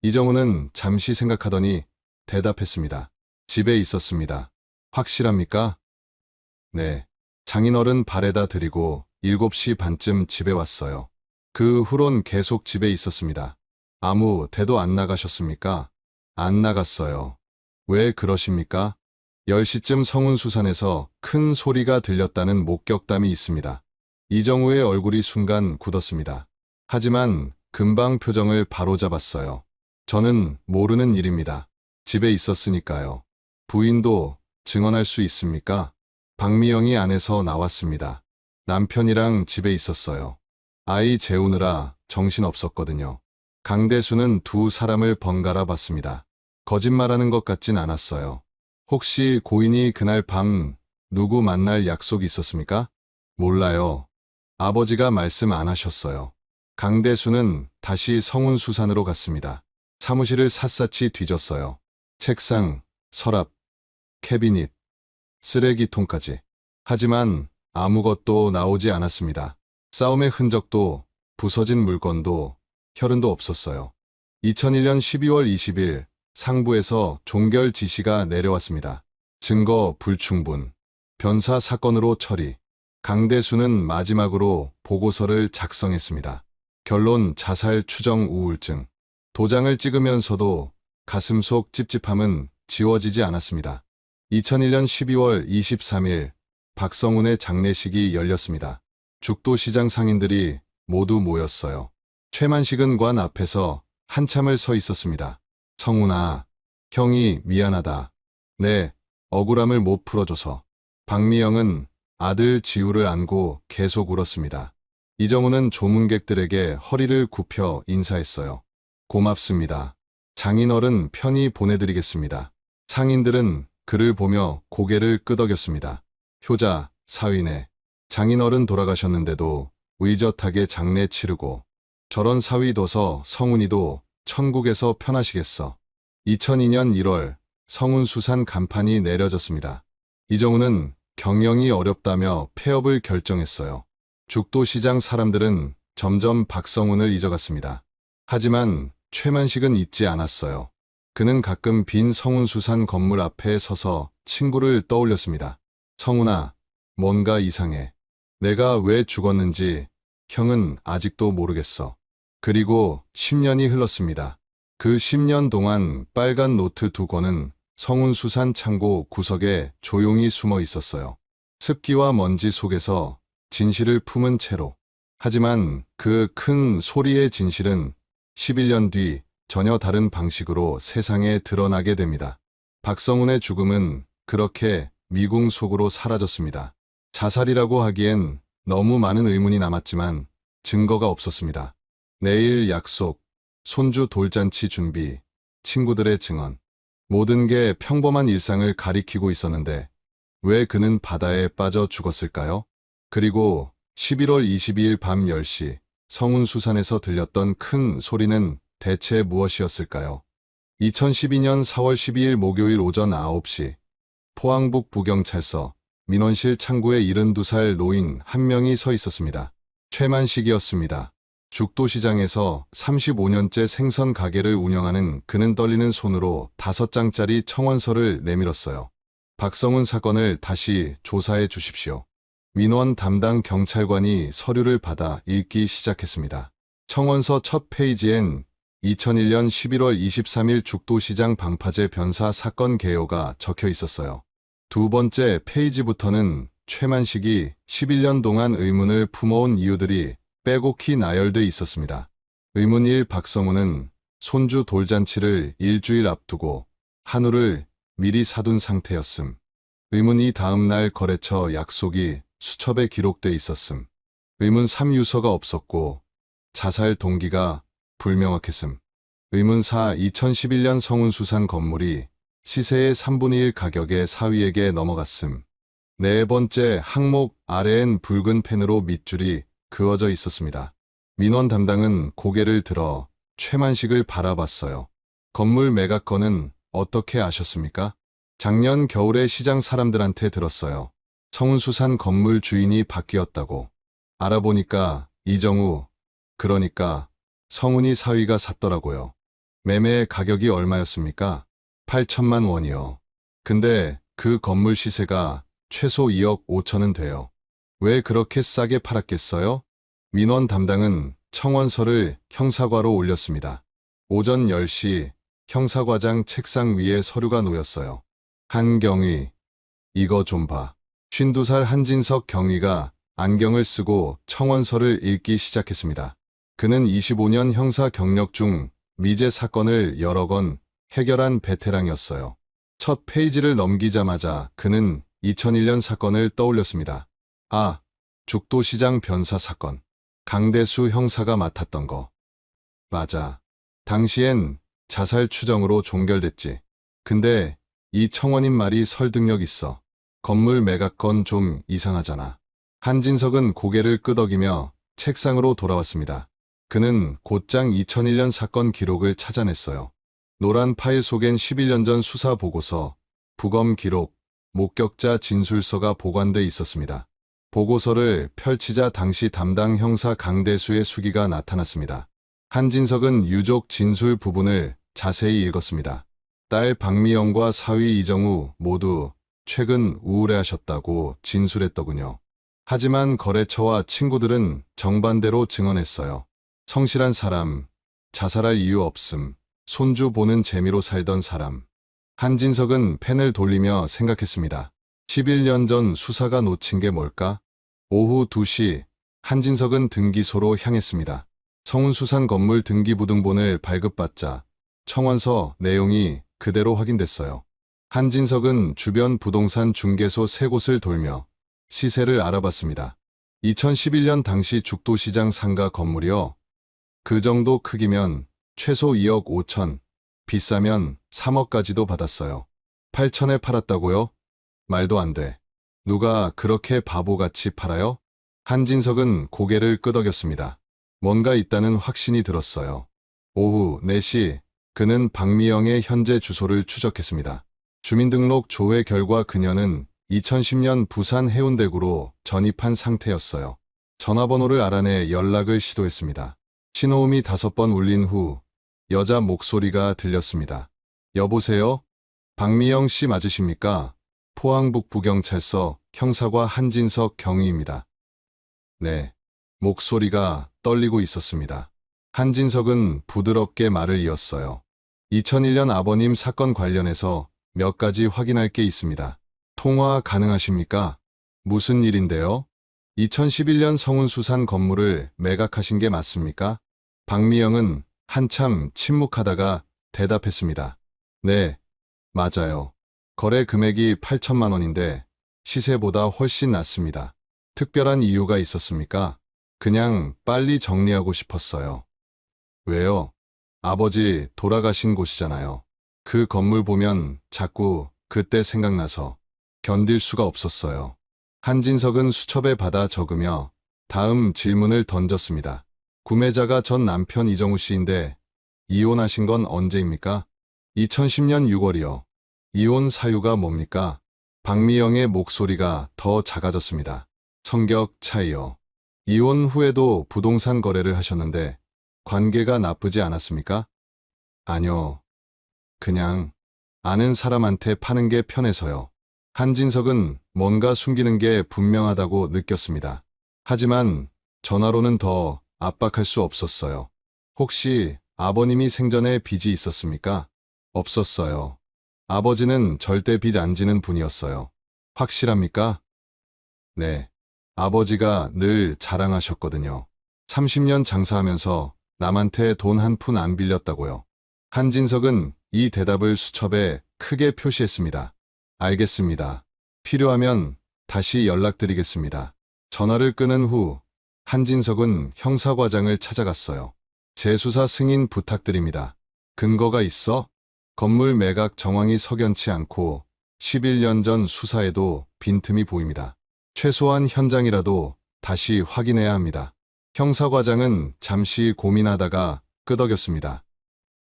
이정우는 잠시 생각하더니 대답했습니다. 집에 있었습니다. 확실합니까? 네. 장인어른 발에다 드리고 7시 반쯤 집에 왔어요. 그 후론 계속 집에 있었습니다. 아무 데도 안 나가셨습니까? 안 나갔어요. 왜 그러십니까? 10시쯤 성운수산에서 큰 소리가 들렸다는 목격담이 있습니다. 이정우의 얼굴이 순간 굳었습니다. 하지만 금방 표정을 바로잡았어요. 저는 모르는 일입니다. 집에 있었으니까요. 부인도 증언할 수 있습니까? 박미영이 안에서 나왔습니다. 남편이랑 집에 있었어요. 아이 재우느라 정신없었거든요. 강대수는 2사람을 번갈아 봤습니다. 거짓말하는 것 같진 않았어요. 혹시 고인이 그날 밤 누구 만날 약속이 있었습니까? 몰라요. 아버지가 말씀 안 하셨어요. 강대수는 다시 성운수산으로 갔습니다. 사무실을 샅샅이 뒤졌어요. 책상, 서랍, 캐비닛, 쓰레기통까지. 하지만 아무것도 나오지 않았습니다. 싸움의 흔적도, 부서진 물건도, 혈흔도 없었어요. 2001년 12월 20일 상부에서 종결 지시가 내려왔습니다. 증거 불충분, 변사 사건으로 처리. 강대수는 마지막으로 보고서를 작성했습니다. 결론 자살 추정 우울증. 도장을 찍으면서도 가슴 속 찝찝함은 지워지지 않았습니다. 2001년 12월 23일 박성훈의 장례식이 열렸습니다. 죽도시장 상인들이 모두 모였어요. 최만식은 관 앞에서 한참을 서 있었습니다. 성훈아, 형이 미안하다. 네, 억울함을 못 풀어줘서. 박미영은 아들 지우를 안고 계속 울었습니다. 이정우는 조문객들에게 허리를 굽혀 인사했어요. 고맙습니다. 장인어른 편히 보내드리겠습니다. 상인들은 그를 보며 고개를 끄덕였습니다. 효자, 사위네. 장인어른 돌아가셨는데도 의젓하게 장례 치르고 저런 사위 둬서 성훈이도 천국에서 편하시겠어. 2002년 1월 성운수산 간판이 내려졌습니다. 이정우는 경영이 어렵다며 폐업을 결정했어요. 죽도시장 사람들은 점점 박성훈을 잊어갔습니다. 하지만 최만식은 잊지 않았어요. 그는 가끔 빈 성운수산 건물 앞에 서서 친구를 떠올렸습니다. 성훈아, 뭔가 이상해. 내가 왜 죽었는지 형은 아직도 모르겠어. 그리고 10년이 흘렀습니다. 그 10년 동안 빨간 노트 2권은 성운수산 창고 구석에 조용히 숨어 있었어요. 습기와 먼지 속에서 진실을 품은 채로. 하지만 그 큰 소리의 진실은 11년 뒤 전혀 다른 방식으로 세상에 드러나게 됩니다. 박성훈의 죽음은 그렇게 미궁 속으로 사라졌습니다. 자살이라고 하기엔 너무 많은 의문이 남았지만 증거가 없었습니다. 내일 약속, 손주 돌잔치 준비, 친구들의 증언. 모든 게 평범한 일상을 가리키고 있었는데 왜 그는 바다에 빠져 죽었을까요? 그리고 11월 22일 밤 10시 성운수산에서 들렸던 큰 소리는 대체 무엇이었을까요? 2012년 4월 12일 목요일 오전 9시 포항북 부경찰서 민원실 창구에 72살 노인 한 명이 서 있었습니다. 최만식이었습니다. 죽도시장에서 35년째 생선 가게를 운영하는 그는 떨리는 손으로 5장짜리 청원서를 내밀었어요. 박성훈 사건을 다시 조사해 주십시오. 민원 담당 경찰관이 서류를 받아 읽기 시작했습니다. 청원서 첫 페이지엔 2001년 11월 23일 죽도시장 방파제 변사 사건 개요가 적혀 있었어요. 두 번째 페이지부터는 최만식이 11년 동안 의문을 품어온 이유들이 빼곡히 나열돼 있었습니다. 의문 1. 박성훈은 손주 돌잔치를 일주일 앞두고 한우를 미리 사둔 상태였음. 의문 2. 다음날 거래처 약속이 수첩에 기록돼 있었음. 의문 3. 유서가 없었고 자살 동기가 불명확했음. 의문 4. 2011년 성운수산 건물이 시세의 3분의 1 가격에 사위에게 넘어갔음. 네 번째 항목 아래엔 붉은 펜으로 밑줄이 그어져 있었습니다. 민원 담당은 고개를 들어 최만식을 바라봤어요. 건물 매각 건은 어떻게 아셨습니까? 작년 겨울에 시장 사람들한테 들었어요. 성운수산 건물 주인이 바뀌었다고. 알아보니까 이정우, 그러니까 성운이 사위가 샀더라고요. 매매 가격이 얼마였습니까? 8천만 원이요. 근데 그 건물 시세가 최소 2억 5천은 돼요. 왜 그렇게 싸게 팔았겠어요? 민원 담당은 청원서를 형사과로 올렸습니다. 오전 10시 형사과장 책상 위에 서류가 놓였어요. 한경위, 이거 좀 봐. 52살 한진석 경위가 안경을 쓰고 청원서를 읽기 시작했습니다. 그는 25년 형사 경력 중 미제 사건을 여러 건 해결한 베테랑이었어요. 첫 페이지를 넘기자마자 그는 2001년 사건을 떠올렸습니다. 아, 죽도시장 변사 사건. 강대수 형사가 맡았던 거. 맞아. 당시엔 자살 추정으로 종결됐지. 근데 이 청원인 말이 설득력 있어. 건물 매각 건 좀 이상하잖아. 한진석은 고개를 끄덕이며 책상으로 돌아왔습니다. 그는 곧장 2001년 사건 기록을 찾아냈어요. 노란 파일 속엔 11년 전 수사 보고서, 부검 기록, 목격자 진술서가 보관돼 있었습니다. 보고서를 펼치자 당시 담당 형사 강대수의 수기가 나타났습니다. 한진석은 유족 진술 부분을 자세히 읽었습니다. 딸 박미영과 사위 이정우 모두 최근 우울해하셨다고 진술했더군요. 하지만 거래처와 친구들은 정반대로 증언했어요. 성실한 사람, 자살할 이유 없음, 손주 보는 재미로 살던 사람. 한진석은 펜을 돌리며 생각했습니다. 11년 전 수사가 놓친 게 뭘까? 오후 2시 한진석은 등기소로 향했습니다. 성운수산 건물 등기부등본을 발급받자 청원서 내용이 그대로 확인됐어요. 한진석은 주변 부동산 중개소 3곳을 돌며 시세를 알아봤습니다. 2011년 당시 죽도시장 상가 건물이요. 그 정도 크기면 최소 2억 5천, 비싸면 3억까지도 받았어요. 8천에 팔았다고요? 말도 안 돼. 누가 그렇게 바보같이 팔아요? 한진석은 고개를 끄덕였습니다. 뭔가 있다는 확신이 들었어요. 오후 4시 그는 박미영의 현재 주소를 추적했습니다. 주민등록 조회 결과 그녀는 2010년 부산 해운대구로 전입한 상태였어요. 전화번호를 알아내 연락을 시도했습니다. 신호음이 5번 울린 후 여자 목소리가 들렸습니다. 여보세요? 박미영 씨 맞으십니까? 포항북 부경찰서 형사과 한진석 경위입니다. 네. 목소리가 떨리고 있었습니다. 한진석은 부드럽게 말을 이었어요. 2001년 아버님 사건 관련해서 몇 가지 확인할 게 있습니다. 통화 가능하십니까? 무슨 일인데요? 2011년 성운수산 건물을 매각하신 게 맞습니까? 박미영은 한참 침묵하다가 대답했습니다. 네, 맞아요. 거래 금액이 8천만 원인데 시세보다 훨씬 낮습니다. 특별한 이유가 있었습니까? 그냥 빨리 정리하고 싶었어요. 왜요? 아버지 돌아가신 곳이잖아요. 그 건물 보면 자꾸 그때 생각나서 견딜 수가 없었어요. 한진석은 수첩에 받아 적으며 다음 질문을 던졌습니다. 구매자가 전 남편 이정우 씨인데 이혼하신 건 언제입니까? 2010년 6월이요. 이혼 사유가 뭡니까? 박미영의 목소리가 더 작아졌습니다. 성격 차이요. 이혼 후에도 부동산 거래를 하셨는데 관계가 나쁘지 않았습니까? 아니요. 그냥 아는 사람한테 파는 게 편해서요. 한진석은 뭔가 숨기는 게 분명하다고 느꼈습니다. 하지만 전화로는 더 압박할 수 없었어요. 혹시 아버님이 생전에 빚이 있었습니까? 없었어요. 아버지는 절대 빚 안 지는 분이었어요. 확실합니까? 네. 아버지가 늘 자랑하셨거든요. 30년 장사하면서 남한테 돈 한 푼 안 빌렸다고요. 한진석은 이 대답을 수첩에 크게 표시했습니다. 알겠습니다. 필요하면 다시 연락드리겠습니다. 전화를 끊은 후 한진석은 형사과장을 찾아갔어요. 재수사 승인 부탁드립니다. 근거가 있어? 건물 매각 정황이 석연치 않고 11년 전 수사에도 빈틈이 보입니다. 최소한 현장이라도 다시 확인해야 합니다. 형사과장은 잠시 고민하다가 끄덕였습니다.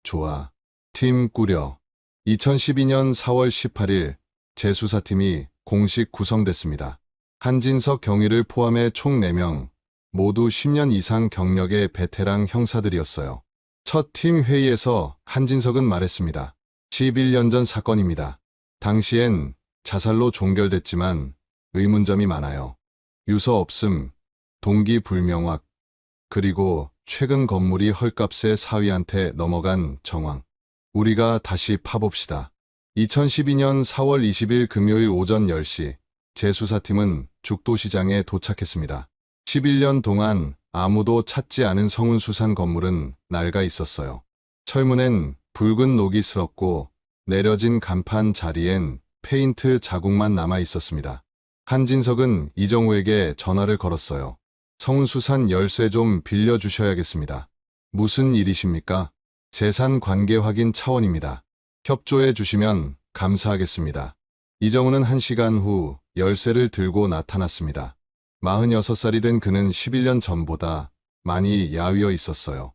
좋아. 팀 꾸려. 2012년 4월 18일 재수사팀이 공식 구성됐습니다. 한진석 경위를 포함해 총 4명, 모두 10년 이상 경력의 베테랑 형사들이었어요. 첫 팀 회의에서 한진석은 말했습니다. 11년 전 사건입니다. 당시엔 자살로 종결됐지만 의문점이 많아요. 유서 없음, 동기 불명확, 그리고 최근 건물이 헐값에 사위한테 넘어간 정황. 우리가 다시 파봅시다. 2012년 4월 20일 금요일 오전 10시 재수사팀은 죽도시장에 도착했습니다. 11년 동안 아무도 찾지 않은 성운수산 건물은 낡아 있었어요. 철문엔 붉은 녹이 슬었고 내려진 간판 자리엔 페인트 자국만 남아 있었습니다. 한진석은 이정우에게 전화를 걸었어요. 성운수산 열쇠 좀 빌려주셔야겠습니다. 무슨 일이십니까? 재산 관계 확인 차원입니다. 협조해 주시면 감사하겠습니다. 이정우는 1시간 후 열쇠를 들고 나타났습니다. 46살이 된 그는 11년 전보다 많이 야위어 있었어요.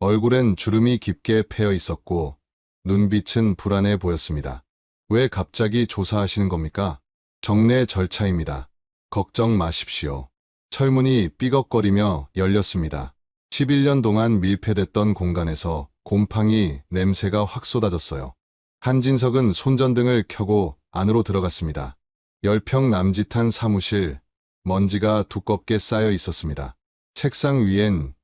얼굴엔 주름이 깊게 패여 있었고 눈빛은 불안해 보였습니다. 왜 갑자기 조사하시는 겁니까? 정례 절차입니다. 걱정 마십시오. 철문이 삐걱거리며 열렸습니다. 11년 동안 밀폐됐던 공간에서 곰팡이 냄새가 확 쏟아졌어요. 한진석은 손전등을 켜고 안으로 들어갔습니다. 10평 남짓한 사무실, 먼지가 두껍게 쌓여 있었습니다. 책상 위엔